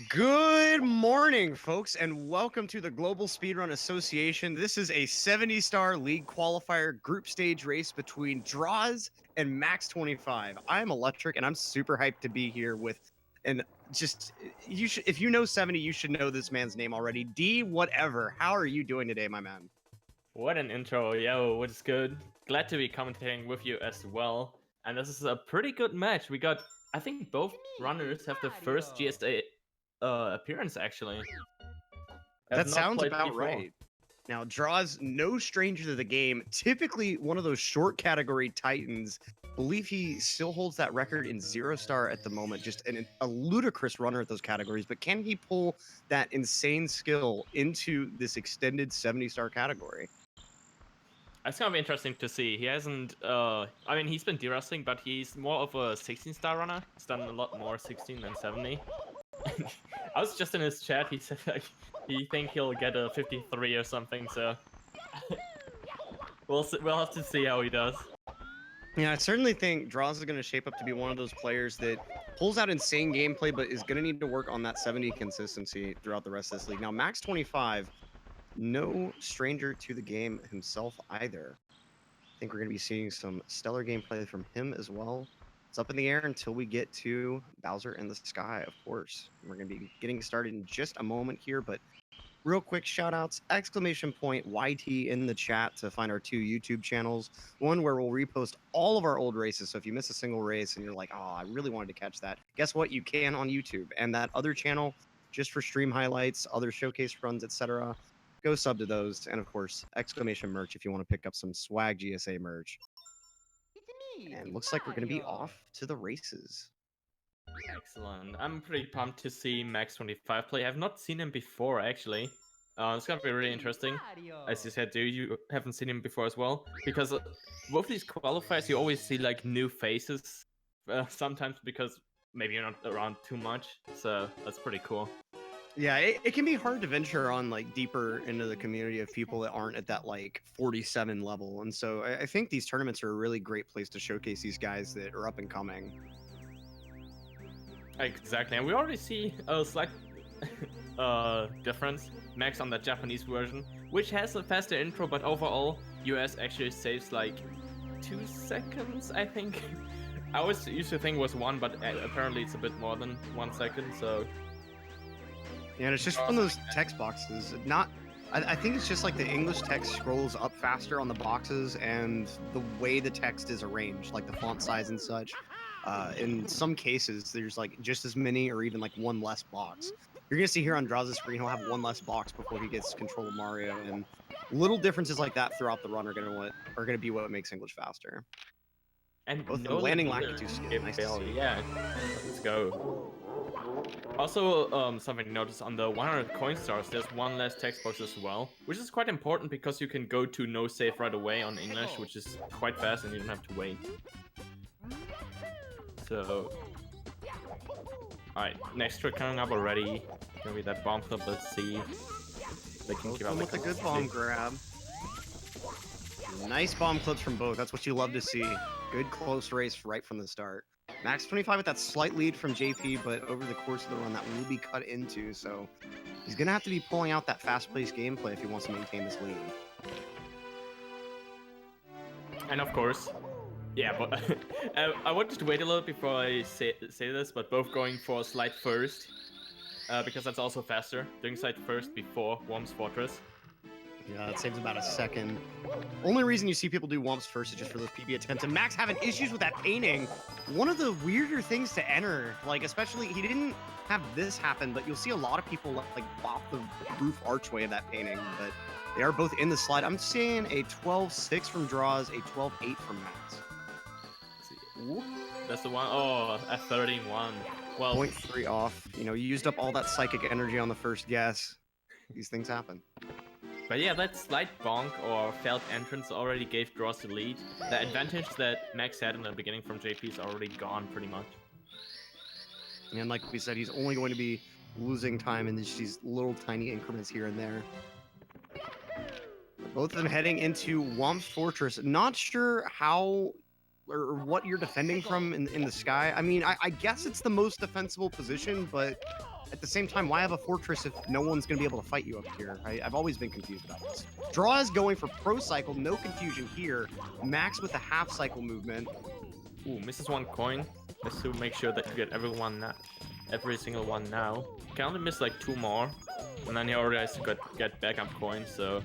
Good morning, folks, and welcome to the Global Speedrun Association. This is a 70-star league qualifier group stage race between Droz and max25. I'm Electric, and I'm super hyped to be here with, and just you should, if you know 70, you should know this man's name already. D, whatever. How are you doing today, my man? What an intro, yo, what's good? Glad to be commentating with you as well. And this is a pretty good match. We got, I think both runners have the first GSA appearance, actually. That Have not sounds played about before. right. Now, Draw's no stranger to the game. Typically, one of those short category titans. Believe he still holds that record in 0-star at the moment. Just a ludicrous runner at those categories. But can he pull that insane skill into this extended 70-star category? It's gonna be interesting to see. He hasn't, I mean, he's been derusting, but he's more of a 16-star runner. He's done a lot more 16 than 70. I was just in his chat, he said like, he think he'll get a 53 or something, so we'll have to see how he does. Yeah, I certainly think Draws is going to shape up to be one of those players that pulls out insane gameplay, but is going to need to work on that 70 consistency throughout the rest of this league. Now, max25, no stranger to the game himself either. I think we're going to be seeing some stellar gameplay from him as well. It's up in the air until we get to Bowser in the Sky, of course. We're going to be getting started in just a moment here, but real quick shout outs, exclamation point YT in the chat to find our 2 YouTube channels. One where we'll repost all of our old races. So if you miss a single race and you're like, oh, I really wanted to catch that, guess what? You can on YouTube. And that other channel, just for stream highlights, other showcase runs, etc. Go sub to those. And of course, exclamation merch if you want to pick up some swag GSA merch. And looks like we're going to be off to the races. Excellent. I'm pretty pumped to see max25 play. I've not seen him before, actually. It's gonna be really interesting. As you said, you haven't seen him before as well? Because both these qualifiers, you always see like new faces. Sometimes because maybe you're not around too much, so that's pretty cool. Yeah, it can be hard to venture on like deeper into the community of people that aren't at that like 47 level. And so I think these tournaments are a really great place to showcase these guys that are up and coming. Exactly, and we already see a slight difference. Max on the Japanese version, which has a faster intro, but overall, US actually saves like 2 seconds, I think. I always used to think it was 1, but apparently it's a bit more than 1 second, so... Yeah, and it's just from those text boxes. I think it's just like the English text scrolls up faster on the boxes and the way the text is arranged, like the font size and such. In some cases, there's like just as many or even like one less box. You're gonna see here on Draw's screen, he'll have one less box before he gets control of Mario, and little differences like that throughout the run are gonna be what makes English faster. And both no landing latitude skill. Nice to see. Yeah, let's go. Also, something to notice on the 100 coin stars, there's one less text box as well, which is quite important because you can go to no save right away on English, which is quite fast and you don't have to wait. So, alright, next trick coming up already. Gonna be that bomb clip. Let's see. They can keep up with a good bomb grab. Nice bomb clips from both. That's what you love to see. Good close race right from the start. max25 with that slight lead from JP, but over the course of the run, that will be cut into. So he's gonna have to be pulling out that fast-paced gameplay if he wants to maintain this lead. And of course, yeah, but I wanted to wait a little before I say this, but both going for slide first, because that's also faster. Doing slide first before Worm's Fortress. Yeah, that saves about a second. Only reason you see people do Wumps first is just for those PB attempts. And Max having issues with that painting. One of the weirder things to enter, like especially, he didn't have this happen, but you'll see a lot of people like bop the roof archway of that painting, but they are both in the slide. I'm seeing a 12-6 from Draws, a 12-8 from Max. That's the one. Oh, a 13-1. Well, 0.3 off. You know, you used up all that psychic energy on the first guess. These things happen. But yeah, that slight bonk or failed entrance already gave Droz the lead. The advantage that Max had in the beginning from JP is already gone pretty much. And like we said, he's only going to be losing time in these little tiny increments here and there. Both of them heading into Womp's Fortress. Not sure how or what you're defending from in the sky. I mean, I guess it's the most defensible position, but at the same time, why have a fortress if no one's going to be able to fight you up here? I've always been confused about this. Droz going for pro cycle, no confusion here. Max with a half cycle movement. Ooh, misses one coin. Just to make sure that you get every single one now. Can only miss like 2 more, and then he already has to get backup coins. So,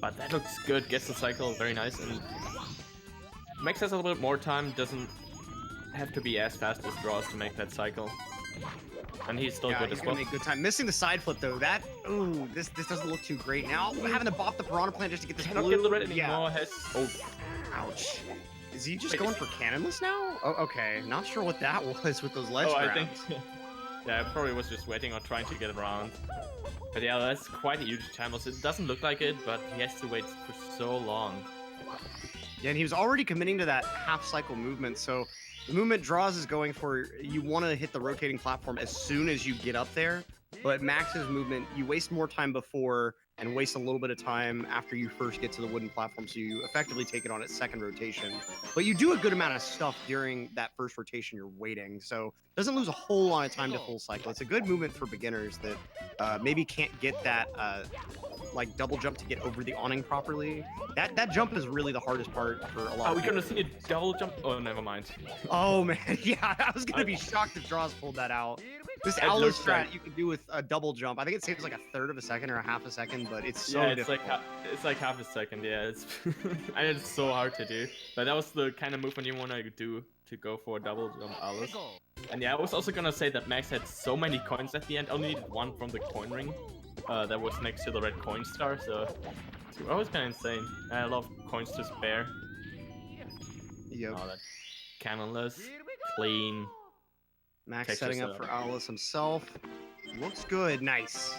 but that looks good. Gets the cycle, very nice. And Max has a little bit more time. Doesn't have to be as fast as Droz to make that cycle. And he's still good as well. Make good time. Missing the side flip though. This doesn't look too great. Now having to bop the piranha plant just to get this Cannot blue. get the red anymore. Oh, ouch. Is he just going for cannonless now? Oh, okay. Not sure what that was with those ledge grabs. I think. Yeah, I probably was just waiting or trying to get around. But yeah, that's quite a huge time loss. It doesn't look like it, but he has to wait for so long. Yeah, and he was already committing to that half cycle movement, so the movement Droz is going for, you want to hit the rotating platform as soon as you get up there, but Max's movement, you waste more time before and waste a little bit of time after you first get to the wooden platform, so you effectively take it on its second rotation. But you do a good amount of stuff during that first rotation you're waiting, so it doesn't lose a whole lot of time to full cycle. It's a good movement for beginners that maybe can't get that like double jump to get over the awning properly. That jump is really the hardest part for a lot of people. Are we gonna see a double jump? Oh, never mind. Oh man, yeah, I was gonna be shocked if Droz pulled that out. This Aloe strat you can do with a double jump. I think it saves like a third of a second or a half a second, but it's so difficult. It's like half a second. Yeah, it's and it's so hard to do. But that was the kind of movement you want to do to go for a double jump Aloe. And yeah, I was also gonna say that Max had so many coins at the end. Only needed 1 from the coin ring. That was next to the red coin star, so that was kind of insane. And I love coins to spare. Yep. Oh, that cannonless, clean. Max setting up for Owlus himself. Looks good, nice.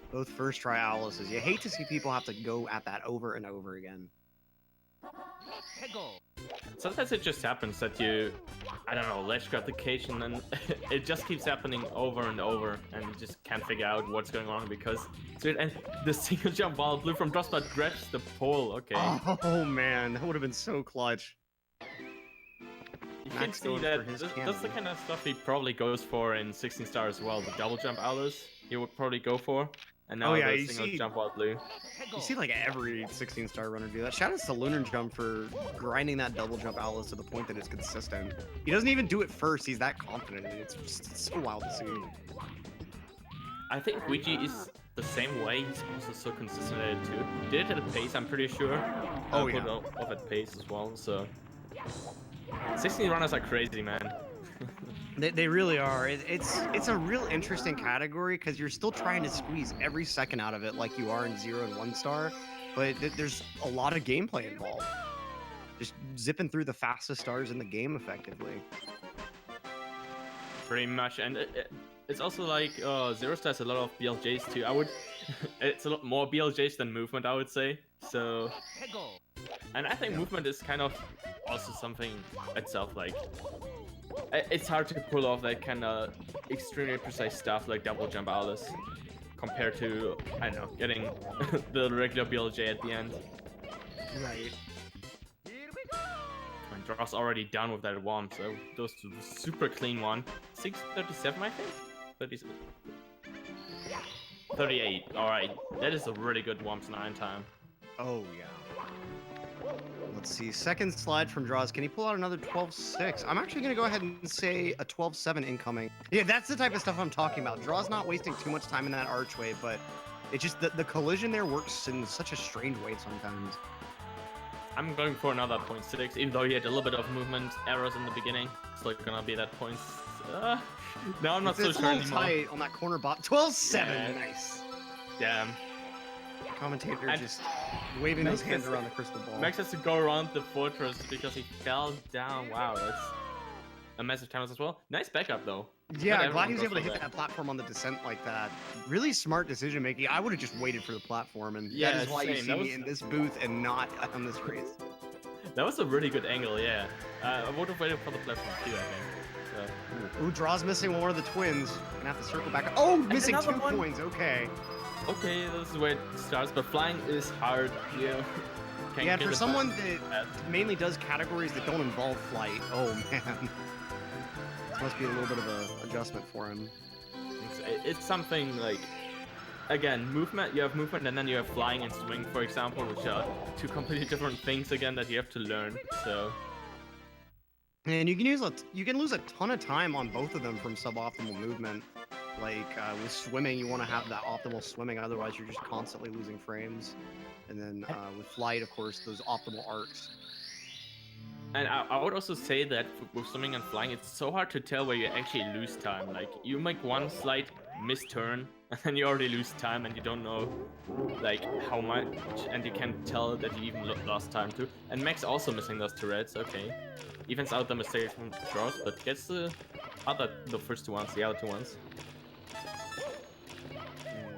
Both first try Owluses. You hate to see people have to go at that over and over again. Sometimes it just happens that you, I don't know, ledge grab the cage and then it just keeps happening over and over and you just can't figure out what's going on because it's weird. And the single jump while blue from droz but grabs the pole, okay. Oh man, that would have been so clutch. You can see that that's the kind of stuff he probably goes for in 16 star as well. The double jump Owlus he would probably go for. And now the single jump while blue. You see like every 16 star runner do that. Shout out to Lunar Jump for grinding that double jump Owlus to the point that it's consistent. He doesn't even do it first, he's that confident, and it's just so wild to see. I think Ouija is the same way, he's also so consistent at it too. He did it at a pace, I'm pretty sure. Oh yeah. Put it off at pace as well, so... 16 runners are crazy, man. They really are. It's a real interesting category because you're still trying to squeeze every second out of it like you are in 0 and 1 star, but there's a lot of gameplay involved. Just zipping through the fastest stars in the game effectively. Pretty much, and it's also like 0 star has a lot of BLJs too. It's a lot more BLJs than movement, I would say. So, and I think movement is kind of also something itself like. It's hard to pull off that kind of extremely precise stuff like double jump Owlus compared to, I don't know, getting the regular BLJ at the end. Right. And droz already done with that one, so those two super clean one. 637, I think? 37. 38, alright. That is a really good Womps 9 time. Oh, yeah. Let's see, second slide from Droz. Can he pull out another 12-6? I'm actually going to go ahead and say a 12-7 incoming. Yeah, that's the type of stuff I'm talking about. Droz not wasting too much time in that archway, but it just, the collision there works in such a strange way sometimes. I'm going for another 0.6, even though he had a little bit of movement errors in the beginning. Still going to be that point. Now I'm not so sure anymore. Tight on that corner bot. 12-7, yeah. Nice. Damn. Commentator just waving his hands around the crystal ball. Max has to go around the fortress because he fell down. Wow, that's a massive time as well. Nice backup though. Yeah, I'm glad he was able to hit that platform on the descent like that. Really smart decision making. I would have just waited for the platform, and that is why you see me in this booth and not on this race. That was a really good angle, yeah. I would have waited for the platform too, I think. So. Ooh, Droz missing one of the twins. Gonna have to circle back. Oh, missing 2 coins. Okay. Okay, this is where it starts, but flying is hard here. Yeah, for someone that mainly does categories that don't involve flight, oh man. This must be a little bit of an adjustment for him. It's something like, again, movement. You have movement, and then you have flying and swing, for example, which are two completely different things again that you have to learn. So. And you can lose a ton of time on both of them from suboptimal movement. Like with swimming, you want to have that optimal swimming, otherwise you're just constantly losing frames. And then with flight, of course, those optimal arcs. And I would also say that with swimming and flying, it's so hard to tell where you actually lose time. Like, you make one slight misturn, and then you already lose time, and you don't know, like, how much, and you can't tell that you even lost time too. And Max also missing those turrets, okay. Evens out the mistakes from droz, but gets the other two ones.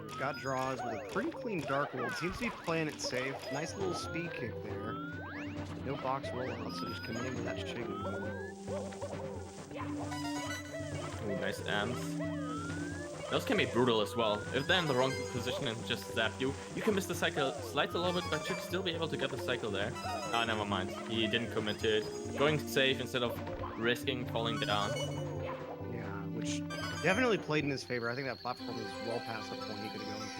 We've got droz with a pretty clean dark world. Seems to be playing it safe. Nice little speed kick there. No box rollout, so just committing to that chicken. Ooh, nice amps. Those can be brutal as well. If they're in the wrong position and just zap you, you can miss the cycle slides a little bit, but should still be able to get the cycle there. Ah, never mind. He didn't commit to it. Going safe instead of risking falling down. Yeah, which definitely played in his favor. I think that platform is well past the point he could have gone to.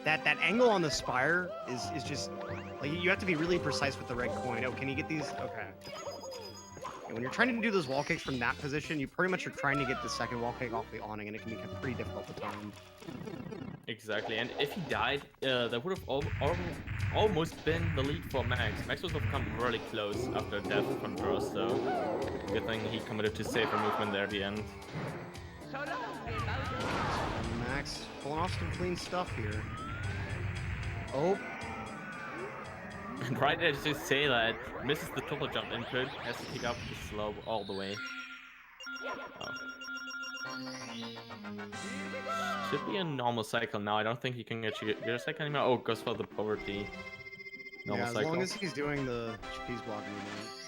That angle on the spire is just like, you have to be really precise with the red coin. Oh, can you get these? Okay. And when you're trying to do those wall kicks from that position, you pretty much are trying to get the second wall kick off the awning, and it can be pretty difficult to time. Exactly, and if he died, that would have almost been the lead for Max. Max would have come really close after death from droz, so good thing he committed to safer movement there at the end. Max pulling off some clean stuff here. Oh. And right as you say that, misses the triple jump input, has to pick up the slow all the way. Oh. Should be a normal cycle now. I don't think he can get your cycle anymore. Oh, goes for the poverty. Normal as cycle. Long as he's doing the cheese blocking,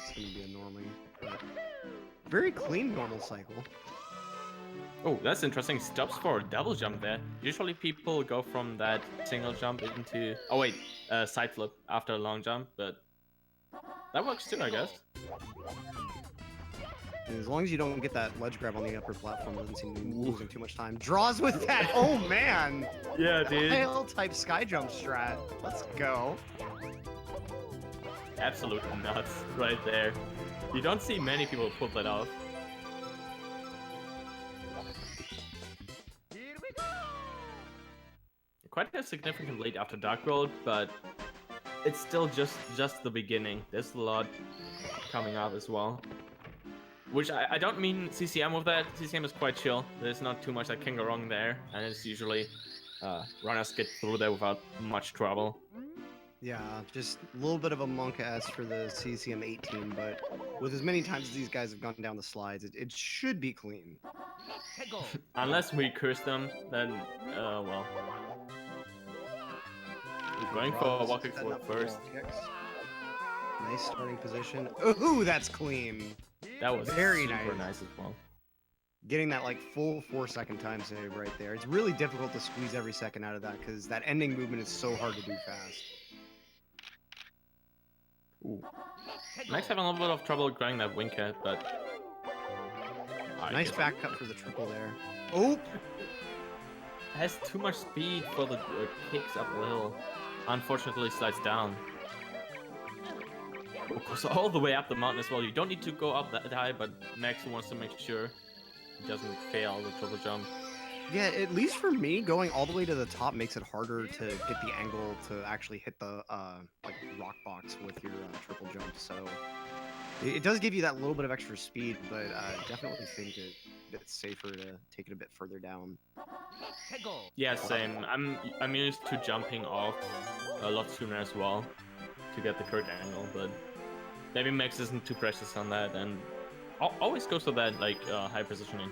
it's going to be a normie. But very clean normal cycle. Oh, that's interesting. Stops for a double jump there. Usually people go from that single jump into... Oh wait, side flip after a long jump, but that works too, I guess. And as long as you don't get that ledge grab on the upper platform, doesn't seem to be losing too much time. Droz with that! Oh man! Yeah, dude. Hell type sky jump strat. Let's go. Absolute nuts right there. You don't see many people pull that off. Quite a significant lead after Dark World, but it's still just the beginning. There's a lot coming up as well. Which I don't mean CCM with that. CCM is quite chill. There's not too much that can go wrong there, and it's usually runners get through there without much trouble. Yeah, just a little bit of a monk ass for the CCM 18, but with as many times as these guys have gone down the slides, it should be clean. Unless we curse them, then well. Going for a wall kick first. Nice starting position. Ooh, that's clean. That was very super nice as well. Getting that like full 4-second time save right there. It's really difficult to squeeze every second out of that because that ending movement is so hard to do fast. Ooh. Max having a little bit of trouble growing that wing cat, but nice back cut for the triple there. Oh, has too much speed for the kicks up the hill. Unfortunately, slides down. Goes all the way up the mountain as well. You don't need to go up that high, but Max wants to make sure he doesn't fail the triple jump. Yeah, at least for me, going all the way to the top makes it harder to get the angle to actually hit the like rock box with your triple jump. So it does give you that little bit of extra speed, but definitely think it's safer to take it a bit further down. Yeah, same. I'm used to jumping off a lot sooner as well to get the correct angle, but maybe Max isn't too precious on that and always goes for that like high positioning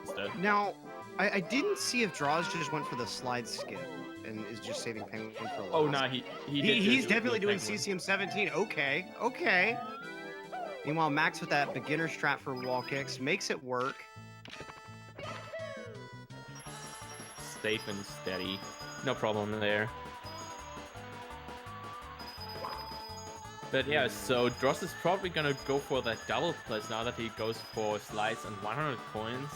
instead. Now, I didn't see if droz just went for the slide skip and is just saving Penguin for last. Oh, nah, he's definitely doing CCM 17. Okay, okay. Meanwhile, Max with that beginner strat for wall kicks makes it work. Safe and steady. No problem there. But yeah, so droz is probably gonna go for that double plus now that he goes for slides and 100 coins.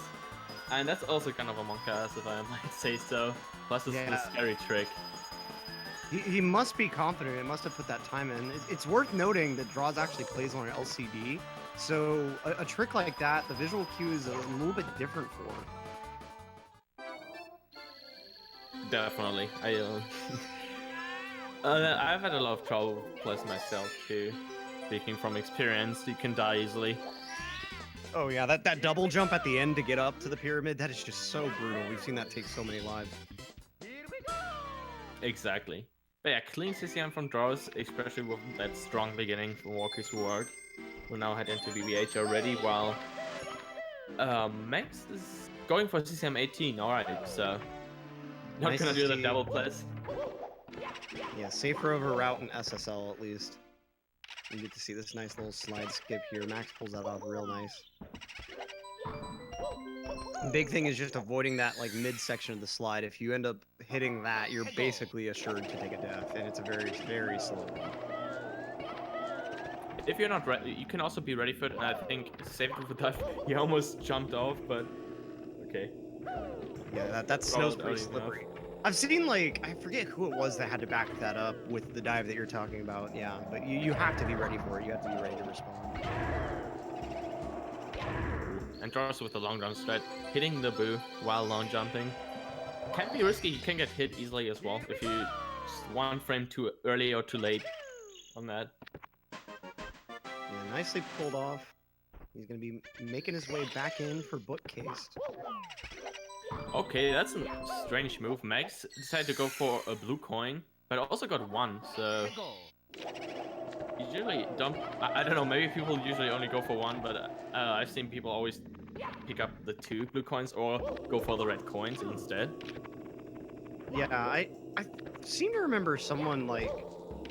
And that's also kind of a monkass, if I might say so. Plus, it's Yeah. a scary trick. He must be confident. It must have put that time in. It's worth noting that Droz actually plays on an LCD, so a trick like that, the visual cue is a little bit different for. Definitely. I've had a lot of trouble plus myself too. Speaking from experience, you can die easily. Oh yeah, that double jump at the end to get up to the pyramid, that is just so brutal. We've seen that take so many lives. Exactly. But yeah, clean CCM from droz, especially with that strong beginning from Walker's Reward. We'll now head into BBH already, while Max is going for CCM 18. Alright, so not Nice gonna to do the see. double plus. Yeah, safer over route and SSL at least. You get to see this nice little slide skip here. Max pulls that off real nice. Big thing is just avoiding that like mid-section of the slide. If you end up hitting that, you're basically assured to take a death, and it's a very, very slow one. If you're not ready, you can also be ready for it. And I think saved with a dive. He almost jumped off, but okay. Yeah, that snow's pretty slippery. I've seen like, I forget who it was that had to back that up with the dive that you're talking about. Yeah, but you have to be ready for it. You have to be ready to respond. And droz with the long run strat, hitting the boo while long jumping. Can be risky, you can get hit easily as well if you just one frame too early or too late on that. Yeah, nicely pulled off. He's gonna be making his way back in for bookcase. Okay, that's a strange move. Max decided to go for a blue coin, but also got one, so usually don't. I don't know. Maybe people usually only go for one, but I've seen people always pick up the 2 blue coins or go for the red coins instead. Yeah, I seem to remember someone like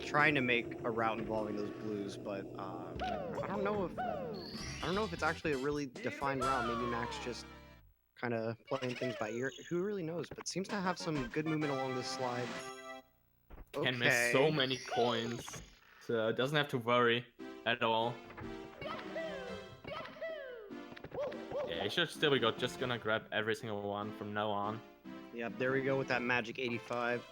trying to make a route involving those blues, but I don't know if it's actually a really defined route. Maybe Max just kind of playing things by ear. Who really knows? But seems to have some good movement along this slide. Okay. Can miss so many coins, so doesn't have to worry at all. Yeah, he should still be good. Just gonna grab every single one from now on. Yep, there we go with that magic 85.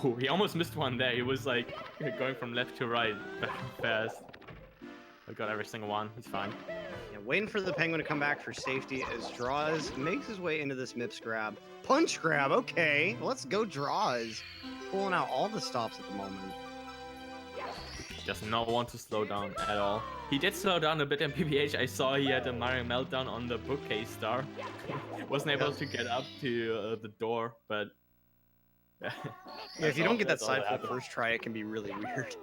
Ooh, he almost missed one there. He was like going from left to right very fast. I got every single one. He's fine. Yeah, waiting for the penguin to come back for safety as Droz makes his way into this MIPS grab. Punch grab, okay. Let's go Droz. Pulling out all the stops at the moment. Does not want to slow down at all. He did slow down a bit in PBH. I saw he had a Mario meltdown on the bookcase star. Wasn't able to get up to the door, but... Yeah, if you don't get that side flip first try, it can be really weird.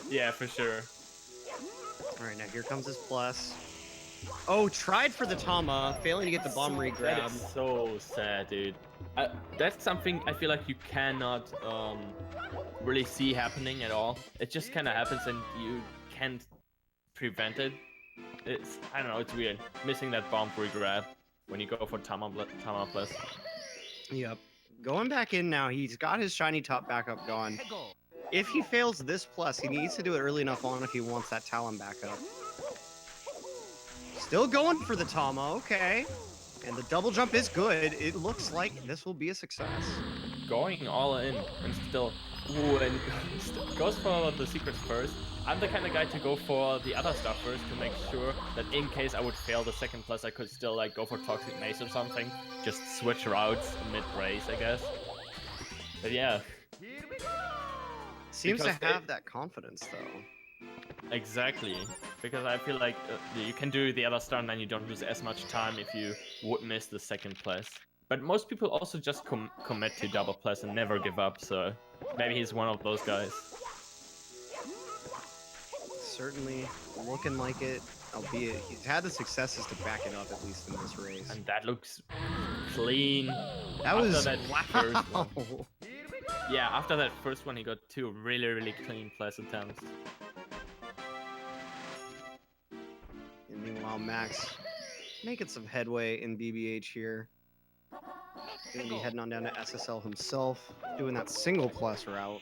Yeah, for sure. Alright, now here comes his plus. Oh, tried for the Tama, failing to get the bomb regrab. That is so sad, dude. That's something I feel like you cannot really see happening at all. It just kind of happens and you can't prevent it. It's, I don't know, it's weird. Missing that bomb regrab when you go for Tama plus. Yep. Going back in now, he's got his shiny top backup gone. If he fails this plus, he needs to do it early enough on if he wants that Talon backup. Still going for the Tama, okay. And the double jump is good. It looks like this will be a success. Going all in and still... Ooh, and goes for the secrets first. I'm the kind of guy to go for the other stuff first to make sure that in case I would fail the second plus, I could still like go for Toxic Mace or something. Just switch routes mid-race, I guess. But yeah. Seems to have that confidence though. Exactly. Because I feel like you can do the other star and then you don't lose as much time if you would miss the second plus. But most people also just commit to double plus and never give up, so maybe he's one of those guys. Certainly looking like it, albeit he's had the successes to back it up at least in this race. And that looks clean. That was first one. Yeah, after that first one he got 2 really, really clean plus attempts. And meanwhile, Max making some headway in BBH here. Gonna be heading on down to SSL himself, doing that single plus route.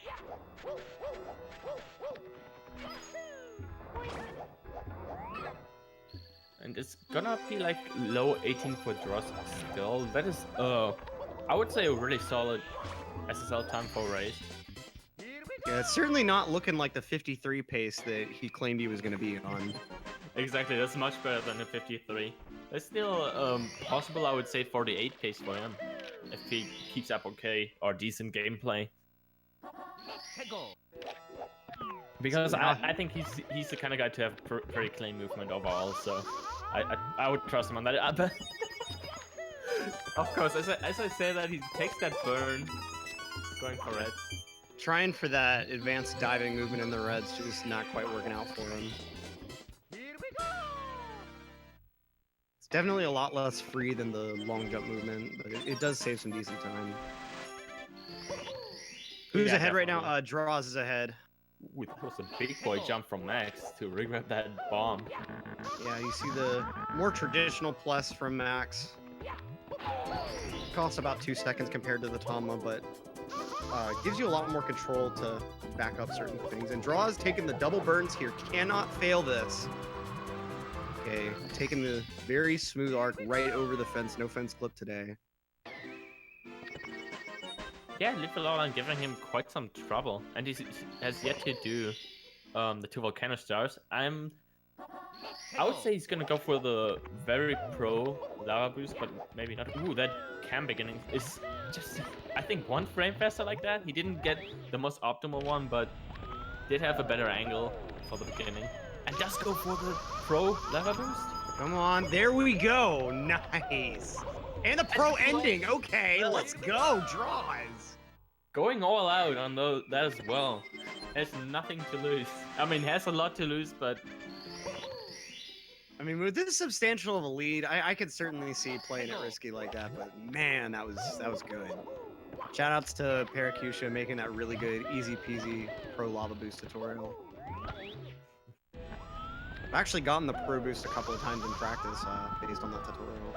And it's gonna be like low 18 for droz still. That is, I would say a really solid SSL time for race. Yeah, it's certainly not looking like the 53 pace that he claimed he was going to be on. Exactly, that's much better than a 53. It's still possible, I would say, 48 pace for him if he keeps up okay or decent gameplay. Because I think he's the kind of guy to have pretty clean movement overall, so I would trust him on that. But of course, as I say that, he takes that burn, going for reds. Trying for that advanced diving movement in the reds, just not quite working out for him. It's definitely a lot less free than the long jump movement, but it does save some decent time. Who's ahead right now? Droz is ahead. Ooh, that was a big boy jump from Max to regrab that bomb. Yeah, you see the more traditional plus from Max. Costs about 2 seconds compared to the Tama, but gives you a lot more control to back up certain things. And Droz taking the double burns here, cannot fail this. Okay, taking the very smooth arc right over the fence, no fence clip today. Yeah, Lifelon giving him quite some trouble, and he has yet to do the 2 volcano stars. I would say he's gonna go for the very pro lava boost, but maybe not. Ooh, that cam beginning is just, I think, 1 frame faster like that. He didn't get the most optimal one, but did have a better angle for the beginning. And does go for the pro lava boost. Come on, there we go. Nice. And the pro ending. Okay, let's go, Droz. Going all out on that as well. Has nothing to lose. I mean, has a lot to lose, but I mean, with this substantial of a lead, I could certainly see playing it risky like that, but man, that was good. Shoutouts to Parakusha making that really good, easy peasy pro lava boost tutorial. I've actually gotten the pro boost a couple of times in practice based on that tutorial.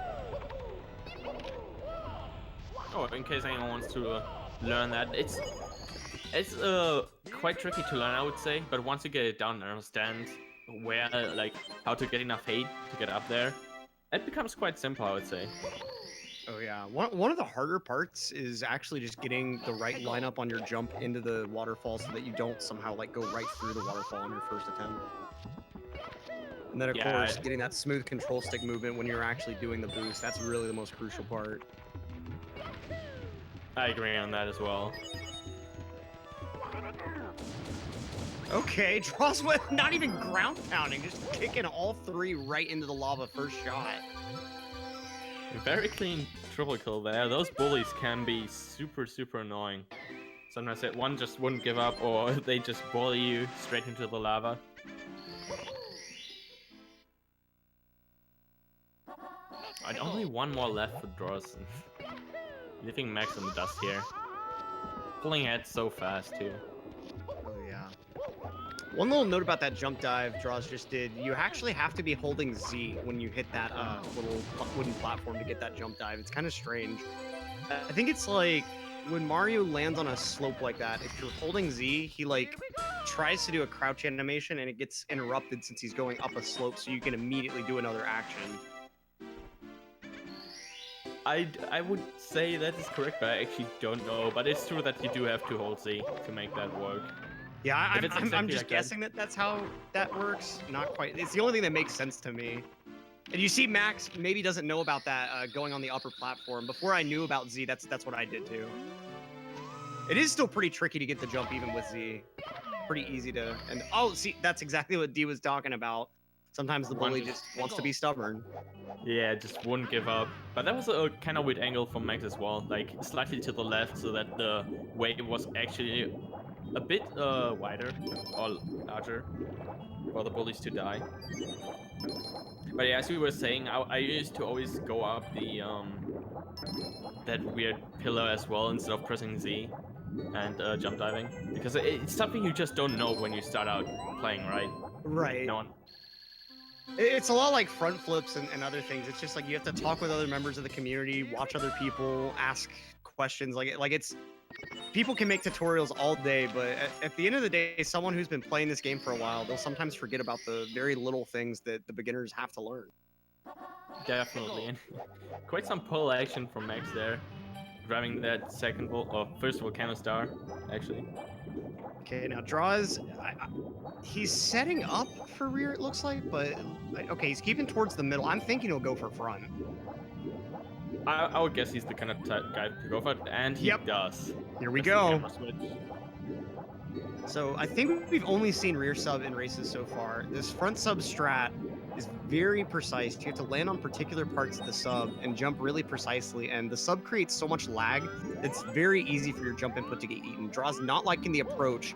Oh, in case anyone wants to learn that, it's quite tricky to learn, I would say, but once you get it down and understand where, like, how to get enough hate to get up there, it becomes quite simple, I would say. Oh yeah, one of the harder parts is actually just getting the right lineup on your jump into the waterfall so that you don't somehow like go right through the waterfall on your first attempt. And then of course, getting that smooth control stick movement when you're actually doing the boost, that's really the most crucial part. I agree on that as well. Okay, Droz with not even ground pounding, just kicking all 3 right into the lava first shot. Very clean triple kill there. Those bullies can be super, super annoying. Sometimes one just wouldn't give up, or they just bully you straight into the lava. And only 1 more left for Droz. Leaving Max in the dust here. Pulling ahead so fast too. Oh yeah. One little note about that jump dive Droz just did, you actually have to be holding Z when you hit that little wooden platform to get that jump dive. It's kind of strange. I think it's like when Mario lands on a slope like that, if you're holding Z, he like tries to do a crouch animation and it gets interrupted since he's going up a slope, so you can immediately do another action. I would say that is correct, but I actually don't know. But it's true that you do have to hold Z to make that work. Yeah, I'm just guessing that that's how that works. Not quite. It's the only thing that makes sense to me. And you see Max maybe doesn't know about that going on the upper platform. Before I knew about Z, that's what I did too. It is still pretty tricky to get the jump even with Z. Pretty easy to... And oh, see, that's exactly what D was talking about. Sometimes the bully just wants to be stubborn. Yeah, just wouldn't give up. But that was a kind of weird angle from Max as well. Like, slightly to the left so that the wave was actually a bit wider or larger for the bullies to die. But yeah, as we were saying, I used to always go up the that weird pillar as well instead of pressing Z and jump diving, because it's something you just don't know when you start out playing, right? Right. No one. It's a lot like front flips and other things. It's just like you have to talk with other members of the community, watch other people, ask questions. Like it's people can make tutorials all day, but at the end of the day, someone who's been playing this game for a while, they'll sometimes forget about the very little things that the beginners have to learn. Definitely, and quite some pull action from Max there, grabbing that second or first volcano star, actually. Okay, now draws. He's setting up for rear, it looks like, but okay, he's keeping towards the middle. I'm thinking he'll go for front. I would guess he's the kind of guy to go for it, and he does. Here we That's the go. camera switch. So I think we've only seen rear sub in races so far. This front sub strat is very precise. You have to land on particular parts of the sub and jump really precisely, and the sub creates so much lag, it's very easy for your jump input to get eaten. Draw's not liking the approach.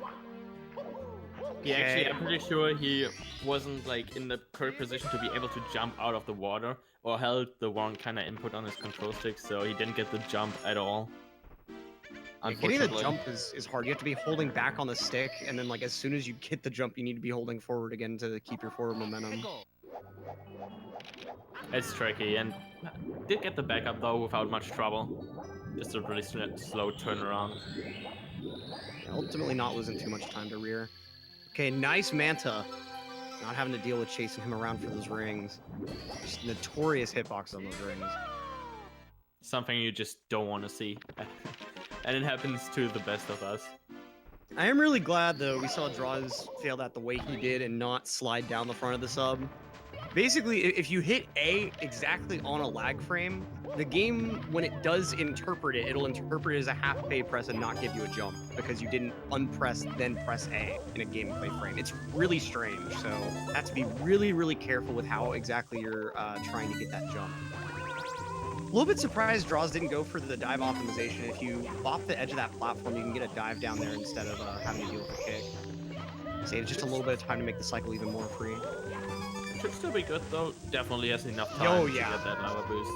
He actually, I'm pretty sure he wasn't like in the correct position to be able to jump out of the water, or held the wrong kind of input on his control stick, so he didn't get the jump at all. Getting the jump is hard. You have to be holding back on the stick, and then like as soon as you get the jump, you need to be holding forward again to keep your forward momentum. It's tricky, and did get the backup though without much trouble. Just a really slow turnaround. Ultimately not losing too much time to rear. Okay, nice Manta. Not having to deal with chasing him around for those rings. Just notorious hitbox on those rings. Something you just don't want to see. And it happens to the best of us. I am really glad, though, we saw Droz fail that the way he did and not slide down the front of the sub. Basically, if you hit A exactly on a lag frame, the game, when it does interpret it, it'll interpret it as a half pay press and not give you a jump because you didn't unpress, then press A in a gameplay frame. It's really strange, so you have to be really, really careful with how exactly you're trying to get that jump. A little bit surprised Droz didn't go for the dive optimization. If you bop the edge of that platform, you can get a dive down there instead of having to deal with a kick. Saves just a little bit of time to make the cycle even more free. Should still be good though. Definitely has enough time to get that lava boost.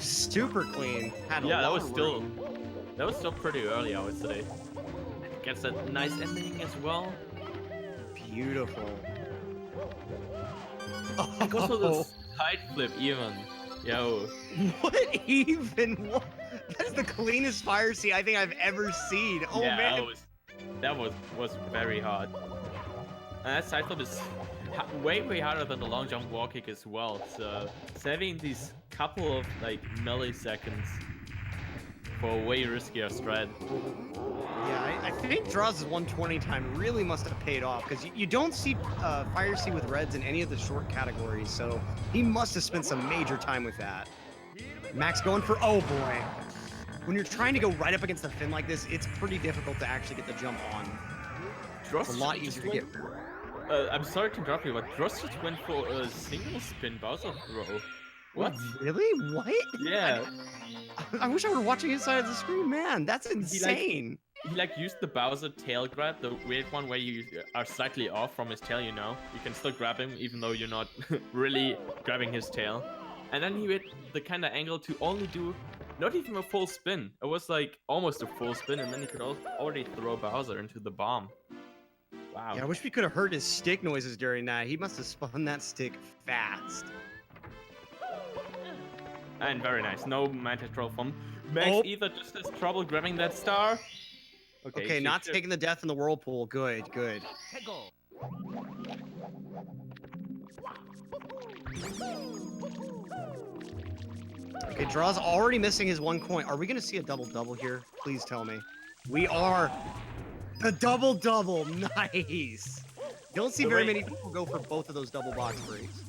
Super clean. That was still pretty early, I would say. Gets that nice ending as well. Beautiful. And goes for the side flip even. Yo. What even? What? That's the cleanest fire seat I think I've ever seen. Oh yeah, man. That was very hard. And that side flip is way harder than the long jump wall kick as well. So saving these couple of like milliseconds for a way riskier strat. Yeah, I think Draw's 120 time really must have paid off because you don't see Fire C with Reds in any of the short categories, so he must have spent some major time with that. Max going for, oh boy. When you're trying to go right up against the fin like this, it's pretty difficult to actually get the jump on. It's a lot easier to get. I'm sorry to interrupt you, but Droz just went for a single spin Bowser throw. What? Really? What? Yeah. I wish I were watching inside of the screen, man. That's insane. He like used the Bowser tail grab, the weird one where you are slightly off from his tail, you know? You can still grab him even though you're not really grabbing his tail. And then he hit the kind of angle to only do not even a full spin. It was like almost a full spin, and then he could already throw Bowser into the bomb. Wow. Yeah, I wish we could have heard his stick noises during that. He must have spun that stick fast. And very nice. No Mantis Troll from Max either just has trouble grabbing that star. Okay, not taking the death in the whirlpool. Good, good. Okay, Draw's already missing his 1 coin. Are we going to see a double-double here? Please tell me. We are. The double-double. Nice. Don't see very many people go for both of those double box breaks.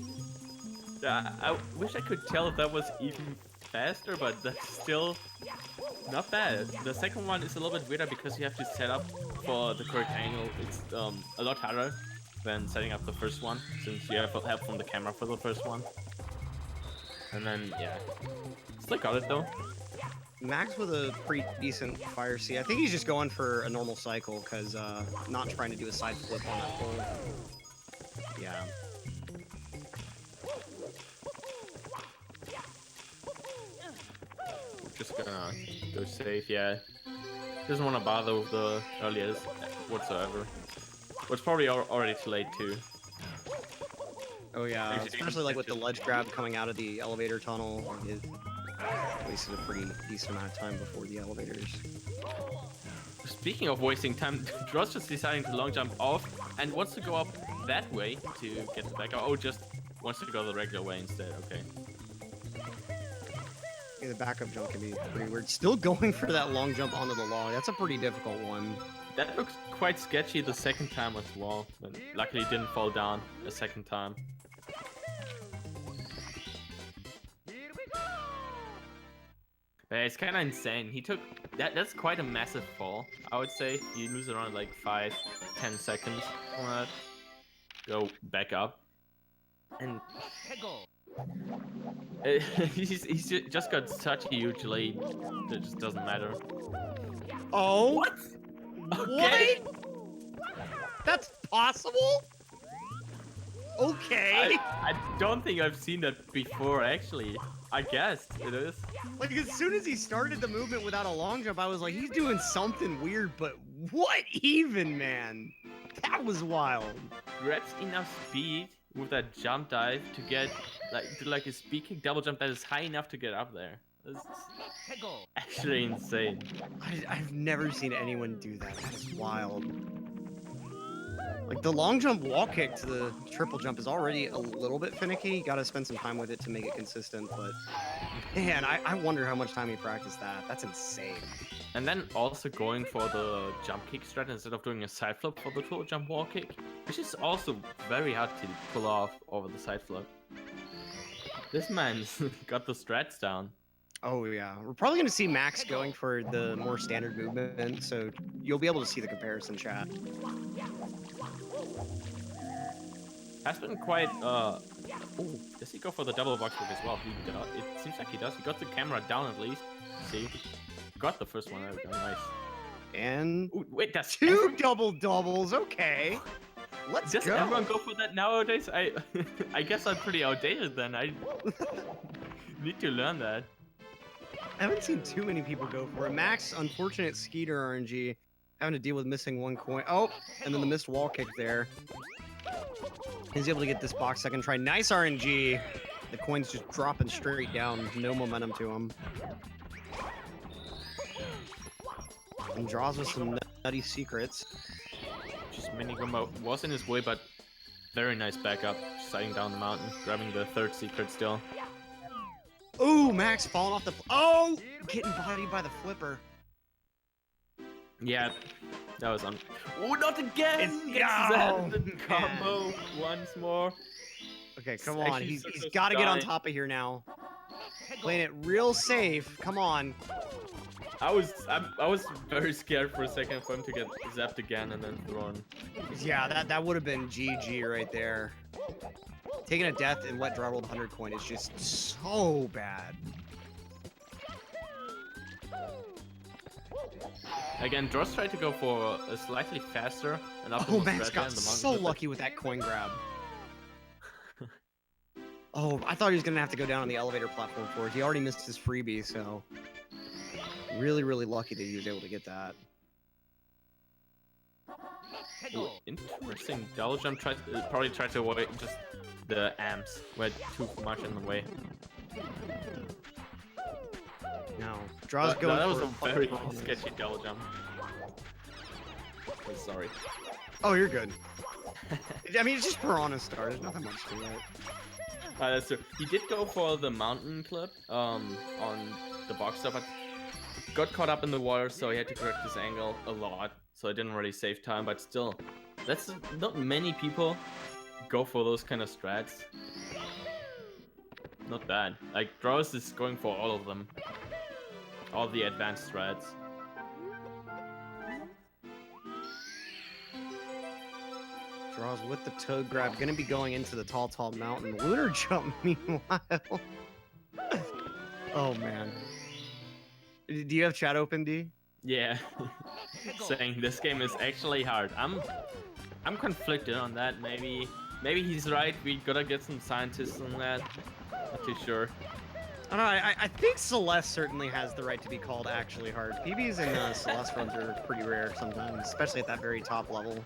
I wish I could tell if that was even faster, but that's still not bad. The second one is a little bit weirder because you have to set up for the correct angle. It's a lot harder than setting up the first one, since you have help from the camera for the first one. And then, yeah. Still got it though. Max with a pretty decent fire C. I think he's just going for a normal cycle, because not trying to do a side flip on that pole. Yeah. Just gonna go safe, yeah. Doesn't want to bother with the earliest whatsoever. But it's probably already too late too. Oh yeah, especially like with the ledge grab coming out of the elevator tunnel. It wasted a pretty decent amount of time before the elevators. Speaking of wasting time, Droz just deciding to long jump off and wants to go up that way to get the back. Oh, just wants to go the regular way instead. Okay. Yeah, the backup jump can be pretty weird. Still going for that long jump onto the log. That's a pretty difficult one. That looks quite sketchy the second time as well, but luckily didn't fall down a second time. But it's kind of insane. He took that's quite a massive fall. I would say you lose around like 5-10 seconds on that. Go back up, and he's just got such a huge lead that it just doesn't matter. Oh, What? Okay. What? That's possible? Okay. I don't think I've seen that before, actually. I guess it is. Like, as soon as he started the movement without a long jump, I was like, he's doing something weird, but what even, man? That was wild. Grabs enough speed with that jump dive to get, like a speed kick double jump that is high enough to get up there. It's actually insane. I've never seen anyone do that. That is wild. Like, the long jump wall kick to the triple jump is already a little bit finicky. You gotta spend some time with it to make it consistent, but man, I wonder how much time he practiced that. That's insane. And then also going for the jump kick strat instead of doing a side flip for the triple jump wall kick, which is also very hard to pull off over the side flip. This man's got the strats down. Oh yeah, we're probably gonna see Max going for the more standard movement, so you'll be able to see the comparison, chat. Has been quite oh, does he go for the double box kick as well? He does. It seems like he does. He got the camera down at least. See, got the first one. There we go. Nice. And ooh, wait, that's two double doubles. Okay, let's Does go. everyone go for that nowadays? I guess I'm pretty outdated then. I need to learn that. I haven't seen too many people go for it. Max, unfortunate Skeeter RNG, having to deal with missing one coin. Oh, and then the missed wall kick there. He's able to get this box second try. Nice RNG. The coin's just dropping straight down. No momentum to him. And draws with some nutty secrets. Just mini combo was in his way, but very nice backup. Sliding down the mountain, grabbing the third secret still. Ooh, Max falling off the... Oh! Getting bodied by the flipper. Yeah, that was on. Oh, not again! Combo once more. Okay, come on. He's got to get on top of here now. Playing it real safe. Come on. I was very scared for a second for him to get zapped again and then thrown. Yeah, that would have been GG right there. Taking a death and let draw roll the 100 coin is just so bad. Again, Droz tried to go for a slightly faster and up. Oh, Max got so lucky with that coin grab. Oh, I thought he was gonna have to go down on the elevator platform for it. He already missed his freebie, so really, really lucky that he was able to get that. Ooh, interesting. Double jump probably tried to avoid just the amps. Were too much in the way. No, Draw's going. That was a very sketchy double jump. Oh, sorry. Oh, you're good. I mean, it's just Piranha Star. There's nothing much to it. That's true. He did go for the mountain clip on the box stop, but got caught up in the water, so he had to correct his angle a lot. So it didn't really save time, but still, that's not many people go for those kind of strats. Not bad. Like, Droz is going for all of them. All the advanced strats. Draws with the toad grab. Gonna be going into the tall mountain. Lunar jump, meanwhile. Oh, man. Do you have chat open, D? Yeah. Saying this game is actually hard. I'm conflicted on that. Maybe he's right. We gotta get some scientists on that. Not too sure. I don't know, I think Celeste certainly has the right to be called actually hard. PBs and Celeste runs are pretty rare sometimes, especially at that very top level.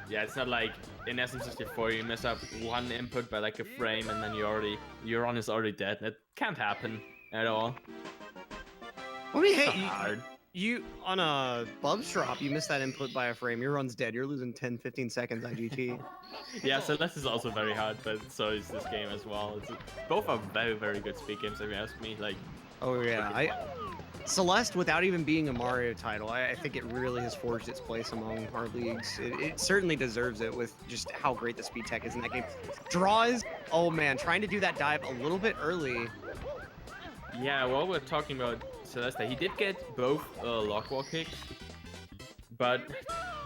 Yeah, it's not like in SM64 you mess up one input by like a frame and then your run is already dead. That can't happen at all. I mean, hey, hard. You on a Bubs drop, you missed that input by a frame. Your run's dead. You're losing 10, 15 seconds IGT. Yeah, Celeste is also very hard, but so is this game as well. Both are very, very good speed games, if you ask me. Like, Oh yeah, Celeste, without even being a Mario title, I think it really has forged its place among our leagues. It certainly deserves it with just how great the speed tech is in that game. Draws, oh man, trying to do that dive a little bit early. yeah, while we're talking about Celeste, he did get both lock wall kicks, but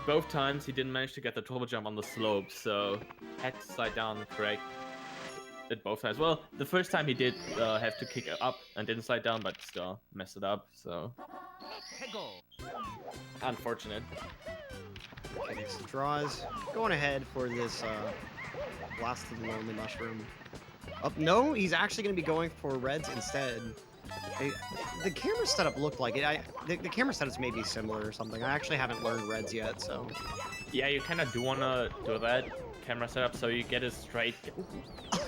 both times he didn't manage to get the turbo jump on the slope, so had to slide down correct at both times. Well, the first time he did have to kick up and didn't slide down, but still messed it up, so unfortunate. Okay, so Draws going ahead for this blast of the lonely mushroom. Up, no, he's actually going to be going for reds instead. The camera setup looked like it. The camera setups may be similar or something. I actually haven't learned reds yet, so. Yeah, you kind of do want to do that camera setup so you get a straight.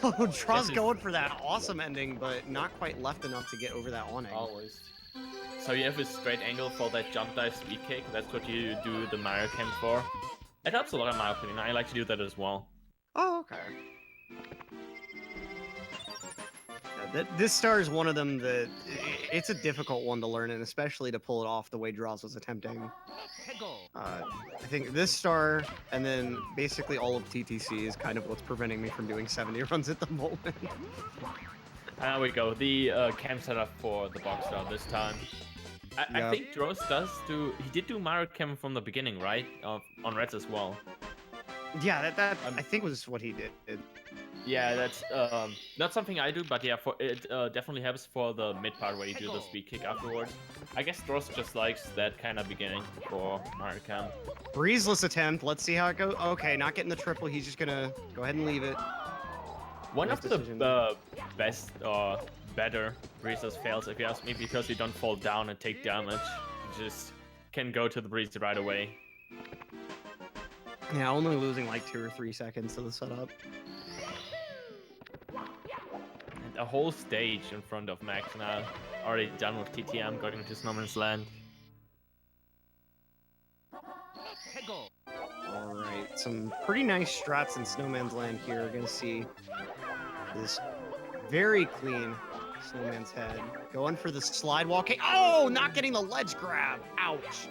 Oh, Draws going for that awesome ending, but not quite left enough to get over that awning. Always. So you have a straight angle for that jump dive speed kick. That's what you do the Mario cam for. It helps a lot in my opinion. I like to do that as well. Oh, okay. This star is one of them that it's a difficult one to learn, and especially to pull it off the way Draws was attempting. I think this star, and then basically all of TTC is kind of what's preventing me from doing 70 runs at the moment. There we go. The cam setup for the box star this time. I think Droz he did do Mario cam from the beginning, right? On Reds as well. Yeah, that I think was what he did. Yeah, that's not something I do, but yeah, it definitely helps for the mid part where you do the speed kick afterwards. I guess Droz just likes that kind of beginning for Mario Cam. Breezeless attempt. Let's see how it goes. Okay, not getting the triple. He's just gonna go ahead and leave it. One of the best or better breezes fails, if you ask me, because you don't fall down and take damage. You just can go to the breeze right away. Yeah, only losing like 2 or 3 seconds to the setup. And a whole stage in front of Max now, already done with TTM, going into Snowman's Land. Alright, some pretty nice strats in Snowman's Land here. We're gonna see this very clean Snowman's head. Going for the slide wall kick. Oh, not getting the ledge grab. Ouch.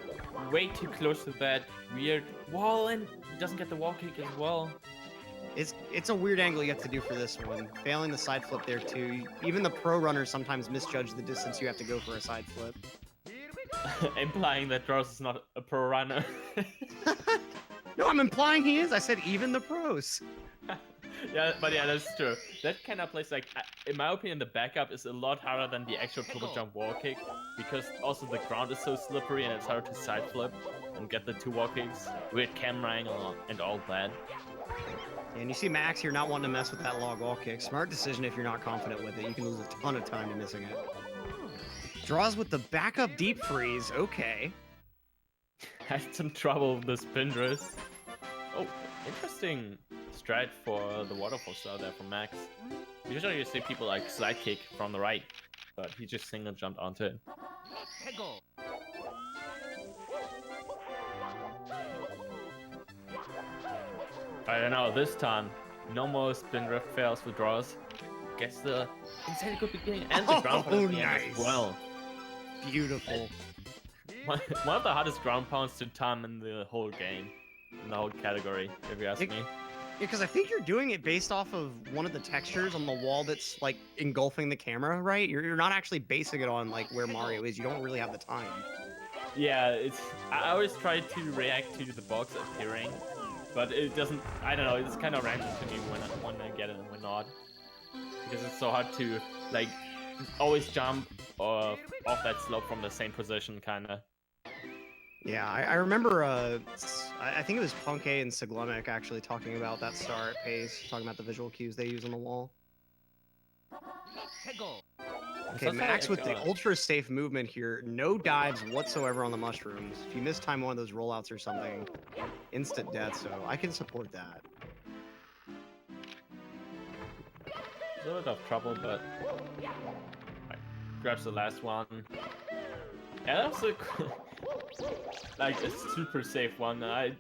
Way too close to that weird wall, and doesn't get the wall kick as well. It's a weird angle you have to do for this one. Failing the side flip there too. Even the pro runners sometimes misjudge the distance you have to go for a side flip. Implying that Droz is not a pro runner. No, I'm implying he is. I said even the pros. Yeah, but yeah, that's true. That kind of plays, like, in my opinion, the backup is a lot harder than the actual turbo jump wall kick, because also the ground is so slippery and it's hard to side flip and get the 2 wall kicks, weird camera angle and all that. And you see Max here not wanting to mess with that log wall kick. Smart decision if you're not confident with it. You can lose a ton of time to missing it. Draws with the backup deep freeze. Okay. Had some trouble with the spin drift. Oh, interesting strat for the waterfall star there from Max. Usually you see people like slide kick from the right, but he just single jumped onto it. I don't know, this time, no more spin drift fails with Droz. Gets the insanely good beginning and the ground pound as well. Beautiful. One of the hardest ground pounds to time in the whole game, in the whole category, if you ask me. Yeah, because I think you're doing it based off of one of the textures on the wall that's like engulfing the camera, right? You're not actually basing it on like where Mario is. You don't really have the time. Yeah, I always try to react to the box appearing, but it doesn't. I don't know. It's kind of random to me when I get it and when not, because it's so hard to like always jump off that slope from the same position, kind of. Yeah, I remember, I think it was Punke and Siglumic actually talking about that star at pace, talking about the visual cues they use on the wall. Okay, Max with the ultra safe movement here, no dives whatsoever on the mushrooms. If you mistime one of those rollouts or something, instant death, so I can support that. A little bit of trouble, but grabs the last one. Yeah, that was like a super safe one. I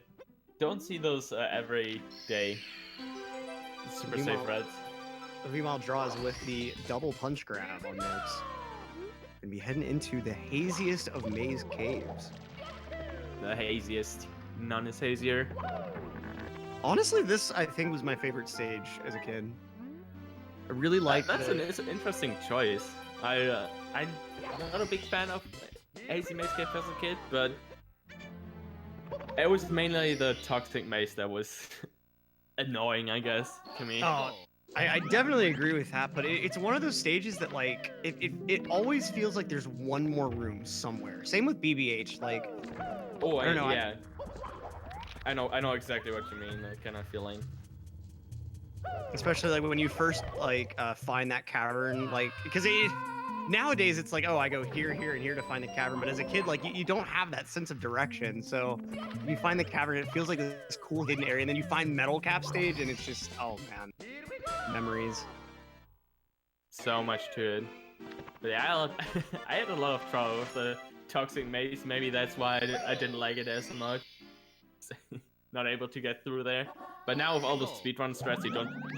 don't see those every day. Super safe reds. Meanwhile, draws with the double punch grab on Mix. Gonna be heading into the haziest of maze caves. The haziest. None is hazier. Honestly, this I think was my favorite stage as a kid. I really like That's an interesting choice. I'm not a big fan of hazy maze cave as a kid, but it was mainly the toxic maze that was annoying, I guess, to me. Oh, I definitely agree with that, but it's one of those stages that like it always feels like there's one more room somewhere. Same with BBH, like oh, I don't know. Yeah. I know exactly what you mean. That kind of feeling. Especially like when you first like find that cavern, like because nowadays it's like, oh, I go here, here, and here to find the cavern, but as a kid, like you don't have that sense of direction. So you find the cavern, it feels like this cool hidden area, and then you find Metal Cap stage, and it's just, oh man, memories. So much to it. But yeah, I had a lot of trouble with the toxic maze. Maybe that's why I didn't like it as much. Not able to get through there. But now with all the speedrun strats,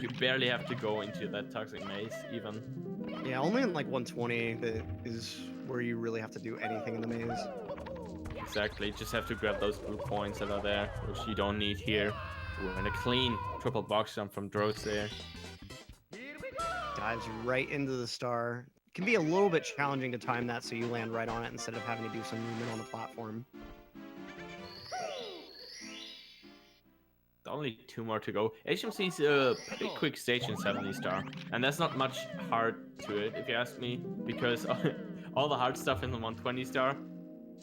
you barely have to go into that toxic maze even. Yeah, only in like 120 that is where you really have to do anything in the maze. Exactly, just have to grab those blue points that are there, which you don't need here. Ooh, and a clean triple box jump from droz there. Dives right into the star. Can be a little bit challenging to time that so you land right on it instead of having to do some movement on the platform. Only 2 more to go. HMC is a pretty quick stage in 70 star, and there's not much hard to it, if you ask me, because all the hard stuff in the 120 star,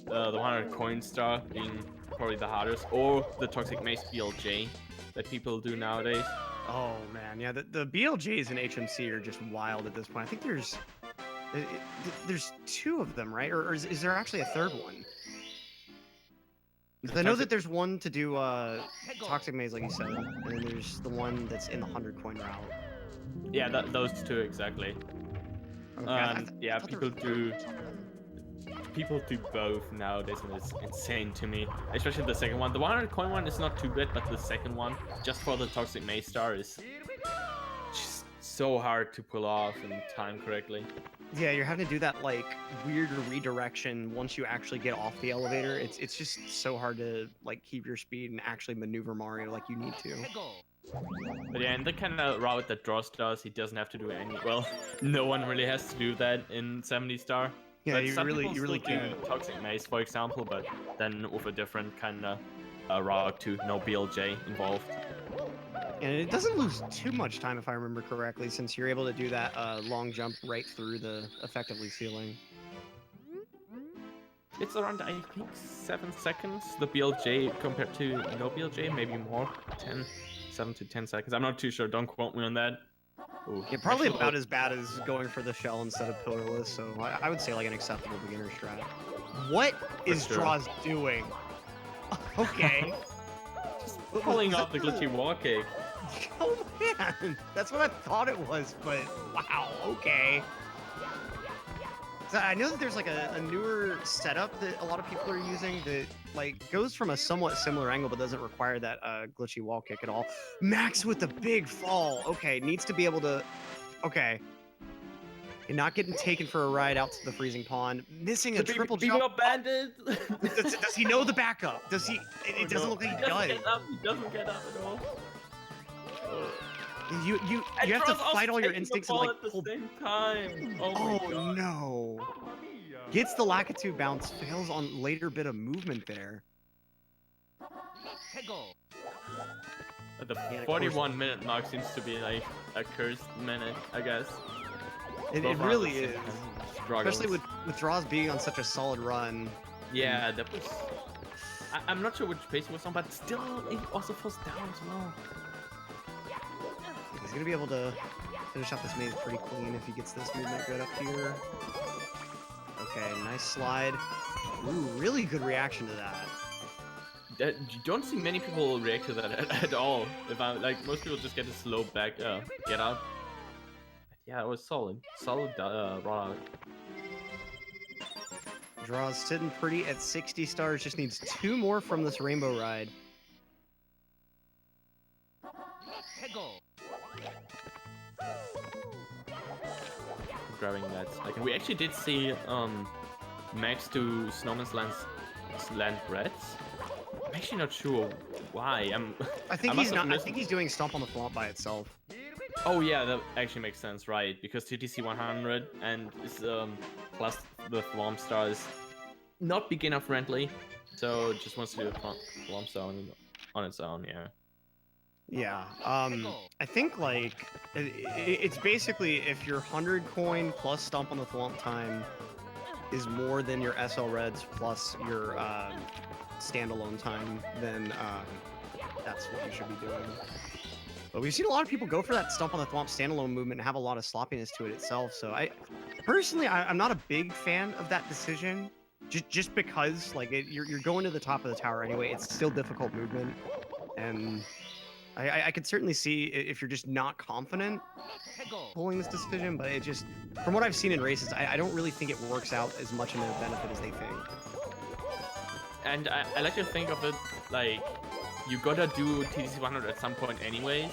the 100 coin star being probably the hardest, or the toxic maze BLJ that people do nowadays. Oh man, yeah, the BLJs in HMC are just wild at this point. I think there's 2 of them, right? Or is there actually a third one? I know that there's one to do toxic maze, like you said, and then there's the one that's in the 100 coin route. Yeah, those 2 exactly. Okay, yeah, people do both nowadays, and it's insane to me. Especially the second one. The 100 coin one is not too bad, but the second one, just for the toxic maze star, is just so hard to pull off and time correctly. Yeah, you're having to do that like weird redirection once you actually get off the elevator. It's just so hard to like keep your speed and actually maneuver Mario like you need to. But yeah, in the kind of route that droz does, he doesn't have to do any. Well, no one really has to do that in 70 star. Yeah, but you really do toxic maze, for example, but then with a different kind of route too. No BLJ involved. And it doesn't lose too much time, if I remember correctly, since you're able to do that long jump right through the effectively ceiling. It's around, I think, 7 seconds, the BLJ compared to no BLJ, maybe more, 7 to 10 seconds. I'm not too sure, don't quote me on that. Ooh, yeah, probably about as bad as going for the shell instead of pitiless, so I would say like an acceptable beginner strat. What is droz doing? Okay. Just pulling off the glitchy wall kick. Oh man, that's what I thought it was, but wow, okay. So I know that there's like a newer setup that a lot of people are using that like goes from a somewhat similar angle but doesn't require that glitchy wall kick at all. Max with the big fall. Okay, needs to be able to. Okay. And not getting taken for a ride out to the freezing pond. Missing a triple jump. Bandit. Does he know the backup? Does he? It doesn't look like he does. He doesn't get up at all. You have to fight all your instincts and like at the same time. Oh no! Gets the Lakitu bounce, fails on later bit of movement there. The 41-minute mark seems to be like a cursed minute, I guess. It really is. Especially with droz being on such a solid run. Yeah, that was. I'm not sure which pace he was on, but still, it also falls down as well. He's gonna be able to finish off this maze pretty clean if he gets this movement good up here. Okay, nice slide. Ooh, really good reaction to that. You don't see many people react to that at all. If I like, most people just get a slow back, get up. Yeah, it was solid, route. Droz sitting pretty at 60 stars. Just needs 2 more from this rainbow ride. Grabbing that second. We actually did see Max do Snowman's Land Reds. I'm actually not sure why. I think he's not. I think he's doing Stomp on the Flop by itself. Oh yeah, that actually makes sense, right? Because TTC 100 and is plus the Thwomp Star is not beginner friendly, so just wants to do the Thwomp Star on its own, yeah. Yeah, I think like it's basically if your 100 coin plus Stomp on the Thwomp time is more than your SL Reds plus your standalone time, then that's what you should be doing. But we've seen a lot of people go for that Stomp on the Thwomp standalone movement and have a lot of sloppiness to it itself. So I'm not a big fan of that decision, just because like you're going to the top of the tower anyway. It's still difficult movement, and I could certainly see if you're just not confident pulling this decision, but it just, from what I've seen in races, I don't really think it works out as much in their benefit as they think. And I like to think of it like, you gotta do TTC 100 at some point anyways,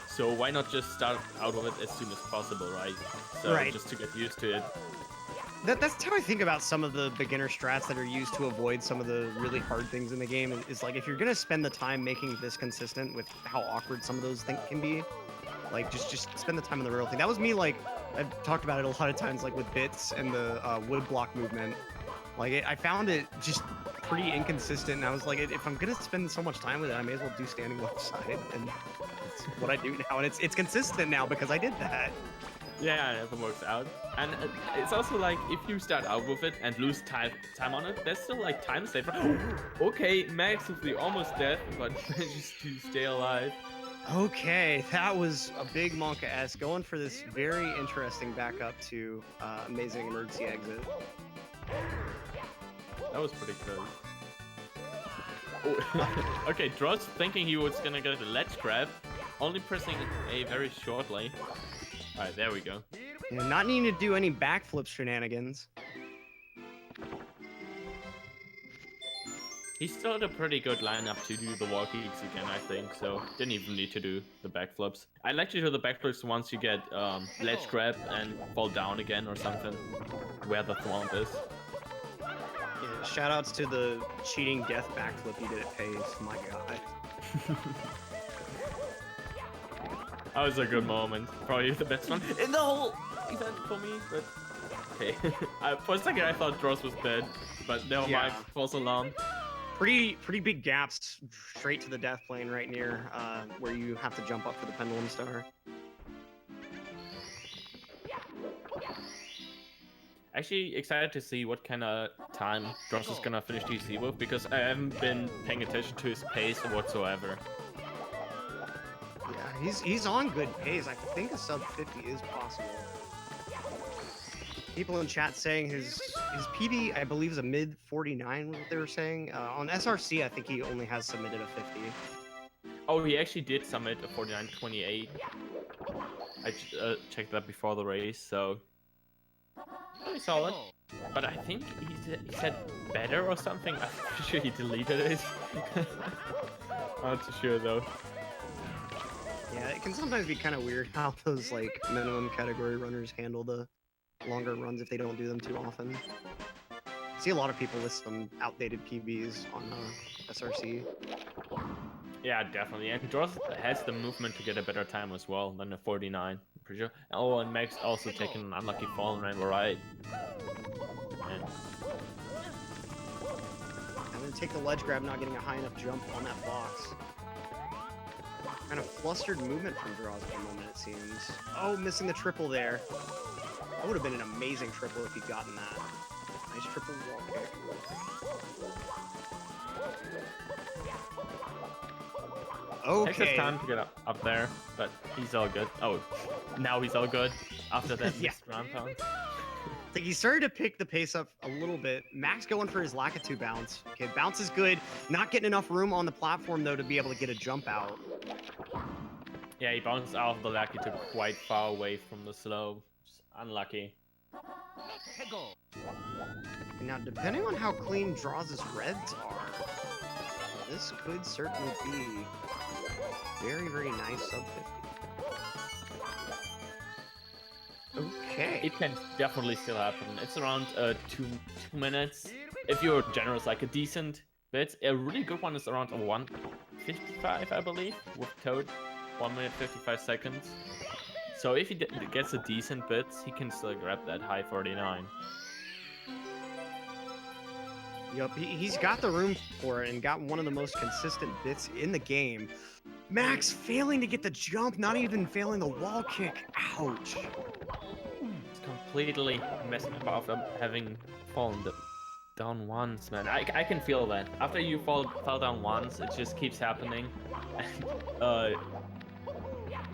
so why not just start out of it as soon as possible, right? So right. Just to get used to it. That's how I think about some of the beginner strats that are used to avoid some of the really hard things in the game. Is like, if you're gonna spend the time making this consistent with how awkward some of those things can be, like just spend the time on the real thing. That was me. Like, I've talked about it a lot of times, like with bits and the wood block movement. Like I found it just pretty inconsistent, and I was like, if I'm gonna spend so much time with it, I may as well do standing left side, and it's what I do now, and it's consistent now because I did that. Yeah, it works out. And it's also like, if you start out with it and lose time on it, there's still like time saver. Okay, Max with the almost death, but manages to stay alive. Okay, that was a big Monka-esque, going for this very interesting backup to amazing emergency exit. That was pretty cool. Oh. Okay, droz thinking he was gonna get a ledge grab, only pressing A very shortly. Alright, there we go. Yeah, not needing to do any backflip shenanigans. He still had a pretty good lineup to do the wall kicks again, I think, so didn't even need to do the backflips. I like to do the backflips once you get ledge grab and fall down again or something, where the Thwomp is. Yeah, shoutouts to the cheating death backflip he did at Pace, my god. That was a good moment. Probably the best one in the whole event for me, but okay. For a second I thought droz was dead, but never mind, false alarm. Pretty big gaps straight to the death plane right near where you have to jump up for the pendulum star. Actually excited to see what kind of time droz is gonna finish TC with, because I haven't been paying attention to his pace whatsoever. Yeah, he's on good pace. I think a sub 50 is possible. People in chat saying his PB, I believe, is a mid 49, was what they were saying. On SRC, I think he only has submitted a 50. Oh, he actually did submit a 49.28. I checked that before the race, so pretty solid. But I think he said better or something. I'm pretty sure he deleted it. I'm not too sure though. Yeah, it can sometimes be kind of weird how those like minimum category runners handle the longer runs if they don't do them too often. I see a lot of people with some outdated PBs on SRC. Yeah, definitely. And droz has the movement to get a better time as well than a 49, I'm pretty sure. Oh, and Max also taking an unlucky fall on rainbow right. And I'm gonna take the ledge grab, not getting a high enough jump on that box. Kind of flustered movement from droz for a moment, it seems. Oh, missing the triple there. That would have been an amazing triple if he'd gotten that. Nice triple wall kick. Okay. Takes his time to get up there, but he's all good. Oh, now he's all good after that missed round pound. I think he started to pick the pace up a little bit. Max going for his Lakitu bounce. Okay, bounce is good. Not getting enough room on the platform, though, to be able to get a jump out. Yeah, he bounced out of the Lakitu quite far away from the slope. Just unlucky. Now, depending on how clean Droz' reds are, this could certainly be very, very nice sub 50. Okay. It can definitely still happen. It's around 2 minutes. If you're generous, like a decent bit. A really good one is around 1:55, I believe, with Toad. 1 minute 55 seconds. So if he gets a decent bit, he can still grab that high 49. Yup, he's got the room for it and got one of the most consistent bits in the game. Max failing to get the jump, not even failing the wall kick. Ouch. It's completely messing up after having fallen down once, man. I can feel that. After you fall down once, it just keeps happening.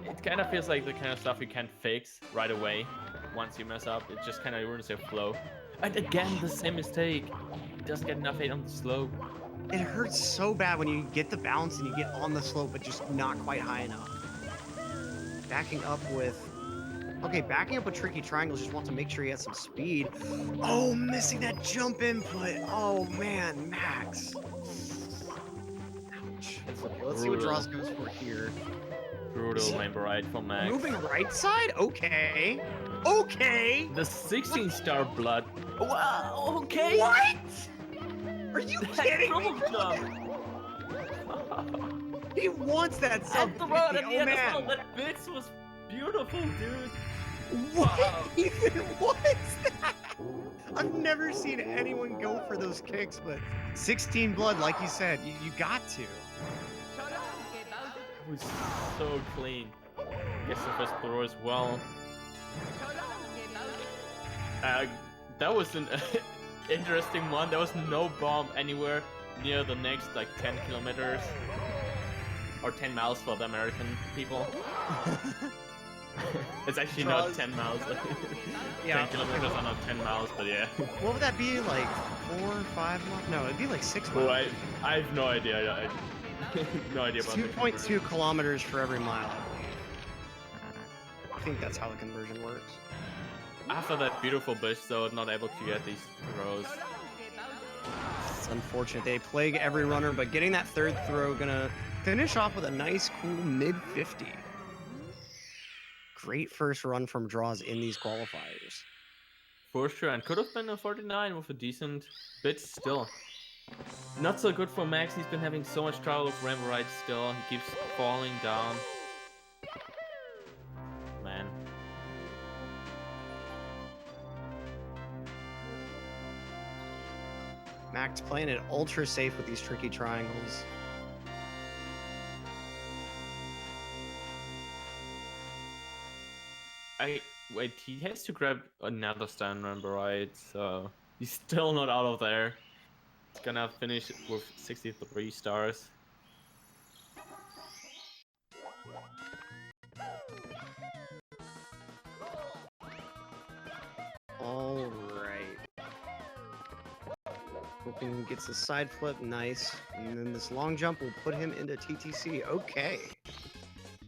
It kind of feels like the kind of stuff you can't fix right away. Once you mess up, it just kind of ruins your flow. And again, the same mistake. He doesn't get enough hit on the slope. It hurts so bad when you get the bounce and you get on the slope, but just not quite high enough. Backing up with tricky triangles, just wants to make sure he has some speed. Oh, missing that jump input. Oh man, Max. Ouch. Okay, let's see what Droz goes for here. Brutal maybe right for Max. Moving right side? Okay. Okay. The 16-star blood. Wow, okay. What? Are you kidding me? He wants that sub 50. Oh man. That bits was beautiful, dude. What Wow. even was that? I've never seen anyone go for those kicks, but 16 blood, like you said, you got to. It was so clean. Gets the first throw as well. That was an interesting one. There was no bomb anywhere near the next like 10 kilometers. Or 10 miles for the American people. It's actually not 10 miles. Yeah, 10 kilometers are not 10 miles, but yeah. What would that be, like 4 or 5 miles? No, it'd be like 6 miles. Oh, I have no idea. I no idea about 2.2 kilometers for every mile, I believe. I think that's how the conversion works. After that beautiful bush, though, not able to get these throws. It's unfortunate. They plague every runner, but getting that third throw gonna finish off with a nice, cool mid-50. Great first run from Droz in these qualifiers. For sure, and could have been a 49 with a decent bit still. Not so good for Max. He's been having so much trouble with Rainbow Ride still. He keeps falling down. Man. Max playing it ultra safe with these tricky triangles. Wait, he has to grab another stand, remember, right? So he's still not out of there. He's gonna finish with 63 stars. All right. Hoping he gets the side flip, nice. And then this long jump will put him into TTC. Okay.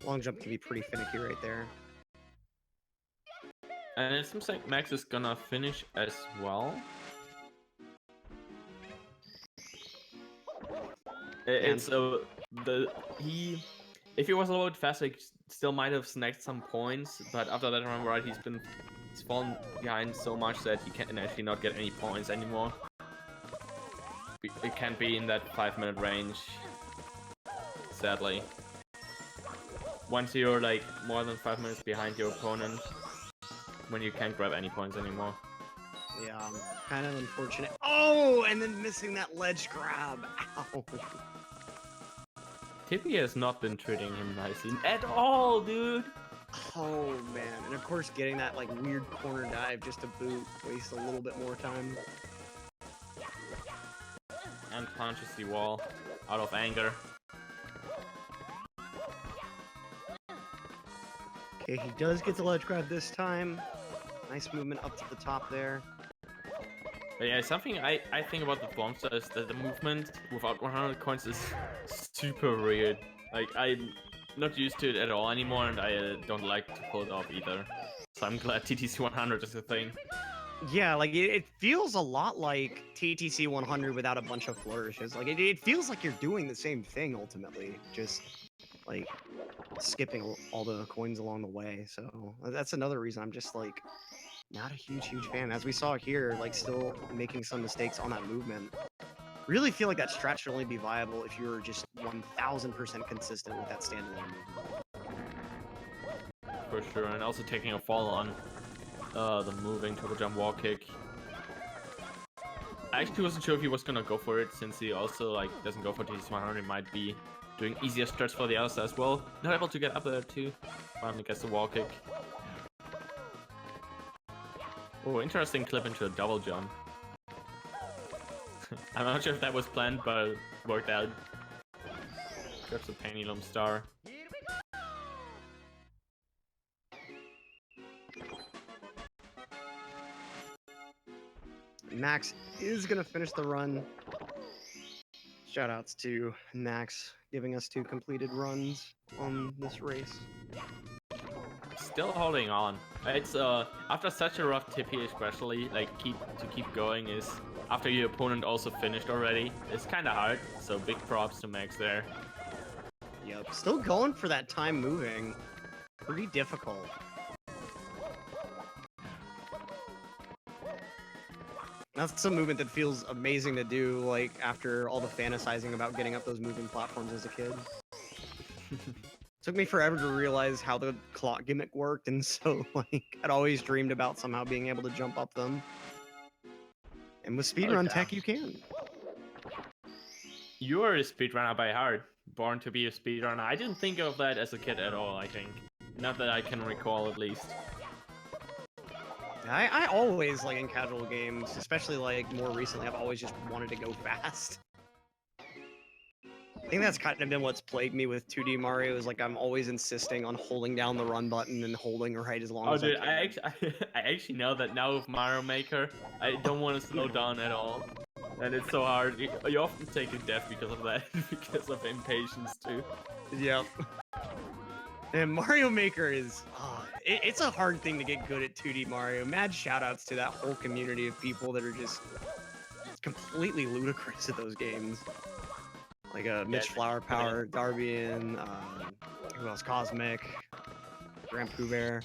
Long jump can be pretty finicky right there. And it seems like Max is gonna finish as well. It's if he was a little bit faster, he still might have snagged some points, but after that run, right, he's fallen behind so much that he can actually not get any points anymore. It can't be in that 5-minute range, sadly. Once you're like more than 5 minutes behind your opponent, when you can't grab any points anymore. Yeah, kind of unfortunate. Oh, and then missing that ledge grab. Ow. Tippy has not been treating him nicely at all, dude. Oh man, and of course getting that like weird corner dive just to boot, waste a little bit more time. And punches the wall out of anger. Okay, he does get the ledge grab this time. Nice movement up to the top there. But yeah, something I think about the Bombster is that the movement without 100 coins is super weird. Like, I'm not used to it at all anymore, and I don't like to pull it off either. So I'm glad TTC 100 is a thing. Yeah, like it feels a lot like TTC 100 without a bunch of flourishes. Like it feels like you're doing the same thing ultimately, just like skipping all the coins along the way. So that's another reason I'm just like not a huge fan. As we saw here, like still making some mistakes on that movement. Really feel like that strat should only be viable if you're just 1000% consistent with that standalone movement. For sure, and also taking a fall on the moving turbo jump wall kick. I actually wasn't sure if he was gonna go for it, since he also like doesn't go for TTC 100. He might be doing easier strats for the others as well. Not able to get up there too. Finally gets the wall kick. Oh, interesting clip into a double jump. I'm not sure if that was planned, but it worked out. Grabs the Pendulum Star. Max is gonna finish the run. Shoutouts to Max giving us 2 completed runs on this race. Still holding on. It's after such a rough TP, especially like keep going is after your opponent also finished already. It's kind of hard. So big props to Max there. Yep, still going for that time moving. Pretty difficult. That's a movement that feels amazing to do, like, after all the fantasizing about getting up those moving platforms as a kid. Took me forever to realize how the clock gimmick worked, and so, like, I'd always dreamed about somehow being able to jump up them. And with speedrun tech, you can. You are a speedrunner by heart. Born to be a speedrunner. I didn't think of that as a kid at all, I think. Not that I can recall, at least. I always, like, in casual games, especially, like, more recently, I've always just wanted to go fast. I think that's kind of been what's plagued me with 2D Mario, is, like, I'm always insisting on holding down the run button and holding right as long as I can. I actually know that now with Mario Maker, I don't want to slow down at all. And it's so hard. You often take a death because of that, because of impatience, too. Yep. And Mario Maker is, it's a hard thing to get good at 2D Mario. Mad shoutouts to that whole community of people that are just completely ludicrous at those games. Like Mitch Flower Power, Darbian, who else? Cosmic, Grand Pooh Bear.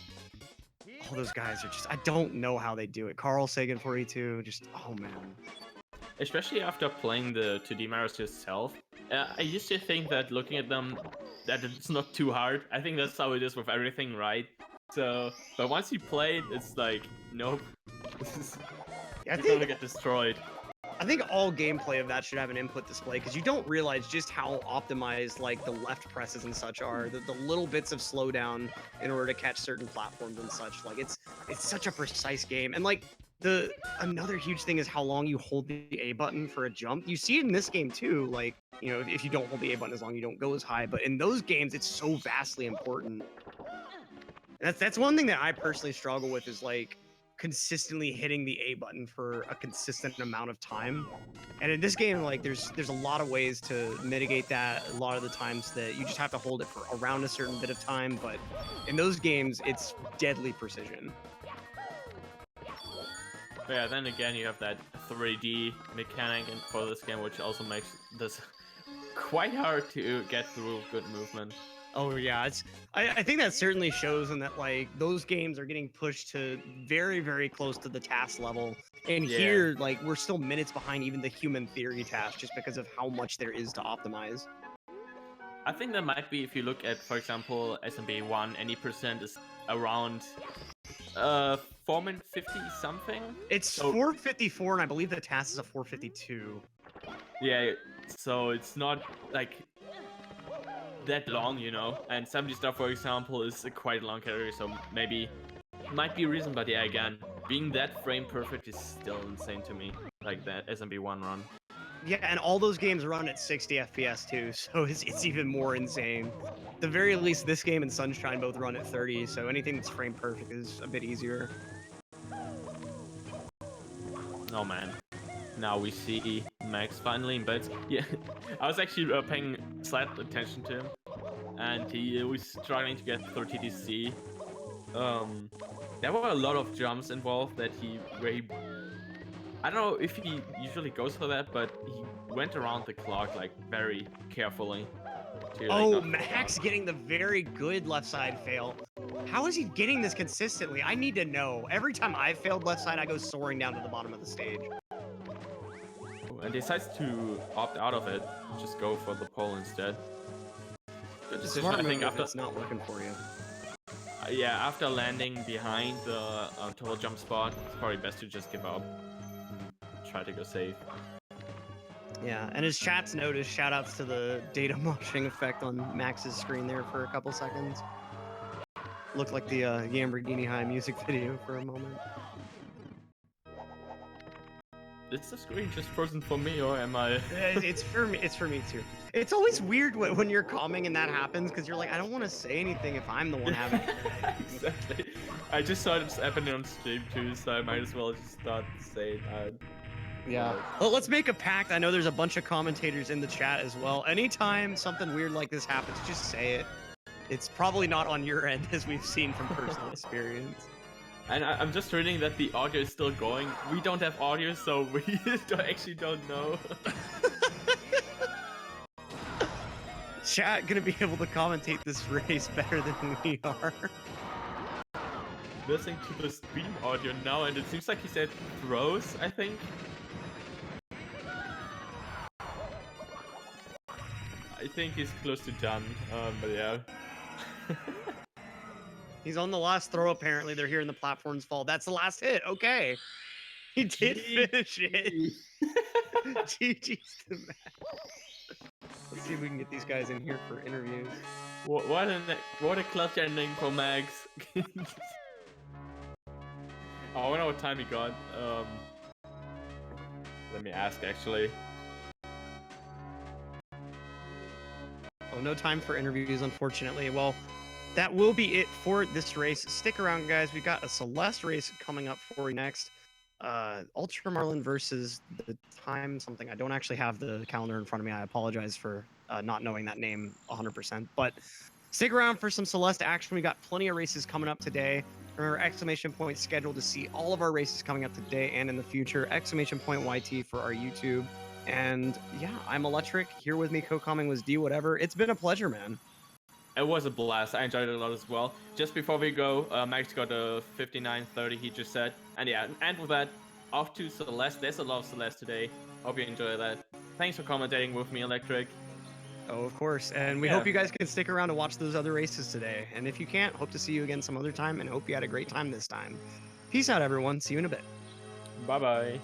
All those guys are just, I don't know how they do it. Carl Sagan 42, just, oh man. Especially after playing the 2D Marios yourself, I used to think that looking at them, that it's not too hard. I think that's how it is with everything, right? So, but once you play it, it's like, nope. You're gonna get destroyed. I think all gameplay of that should have an input display, because you don't realize just how optimized like the left presses and such are, the little bits of slowdown in order to catch certain platforms and such. Like it's such a precise game. And like another huge thing is how long you hold the A button for a jump. You see it in this game too, like, you know, if you don't hold the A button as long, you don't go as high, but in those games it's so vastly important. And that's one thing that I personally struggle with, is like consistently hitting the A button for a consistent amount of time. And in this game, like there's a lot of ways to mitigate that. A lot of the times that you just have to hold it for around a certain bit of time, but in those games it's deadly precision. But yeah, then again you have that 3D mechanic for this game, which also makes this quite hard to get through good movement. Oh yeah, I think that certainly shows in that, like, those games are getting pushed to very, very close to the task level. And here, like, we're still minutes behind even the human theory task, just because of how much there is to optimize. I think that might be, if you look at, for example, SMB1, any percent is around 450 something. It's 454, and I believe the task is a 452. Yeah, so it's not like that long, you know, and 70 star, for example, is a quite long category, so maybe might be a reason. But yeah, again, being that frame perfect is still insane to me, like that SMB1 run. Yeah, and all those games run at 60 FPS too, so it's even more insane. At the very least, this game and Sunshine both run at 30, so anything that's frame perfect is a bit easier. Oh man. Now we see Max finally, but yeah, I was actually paying slight attention to him, and he was struggling to get through TTC. there were a lot of jumps involved that where he I don't know if he usually goes for that, but he went around the clock like very carefully. To, like, Oh, not fall Max down. getting the very good left side fail. How is he getting this consistently? I need to know. Every time I've failed left side, I go soaring down to the bottom of the stage. And decides to opt out of it, just go for the pole instead. Good decision, Smart I think. move if After it's not working for you. yeah, after landing behind the total jump spot, it's probably best to just give up. Try to go safe. Yeah, and his chat's noticed, shoutouts to the data moshing effect on Max's screen there for a couple seconds. Looked like the Lamborghini High music video for a moment. Is the screen just frozen for me, or am I? It's for me. It's for me too. It's always weird when you're calming and that happens because you're like, I don't want to say anything if I'm the one having. Exactly. I just saw it happening on stream too, so I might as well just start saying. Yeah. Well, let's make a pact. I know there's a bunch of commentators in the chat as well. Anytime something weird like this happens, just say it. It's probably not on your end, as we've seen from personal experience. And I'm just reading that the audio is still going. We don't have audio, so we actually don't know. Chat gonna be able to commentate this race better than we are. Listening to the stream audio now, and it seems like he said droz, I think. I think he's close to done, but yeah. He's on the last throw, apparently. They're hearing the platforms fall. That's the last hit. Okay. He did finish it. GG's to Max. Let's see if we can get these guys in here for interviews. What a clutch ending for Max. Oh, I wonder what time he got. Let me ask, actually. Oh, no time for interviews, unfortunately. Well, that will be it for this race. Stick around, guys. We've got a Celeste race coming up for you next. Ultramarlin versus the time something. I don't actually have the calendar in front of me. I apologize for not knowing that name 100%. But stick around for some Celeste action. We got plenty of races coming up today. Remember, exclamation point scheduled to see all of our races coming up today and in the future. Exclamation point YT for our YouTube. And yeah, I'm Electric. Here with me co-commenting was D whatever. It's been a pleasure, man. It was a blast. I enjoyed it a lot as well. Just before we go, Max got a 59.30, he just said. And yeah, and with that, off to Celeste. There's a lot of Celeste today. Hope you enjoy that. Thanks for commentating with me, Electric. Oh, of course. And we hope you guys can stick around to watch those other races today. And if you can't, hope to see you again some other time and hope you had a great time this time. Peace out, everyone. See you in a bit. Bye-bye.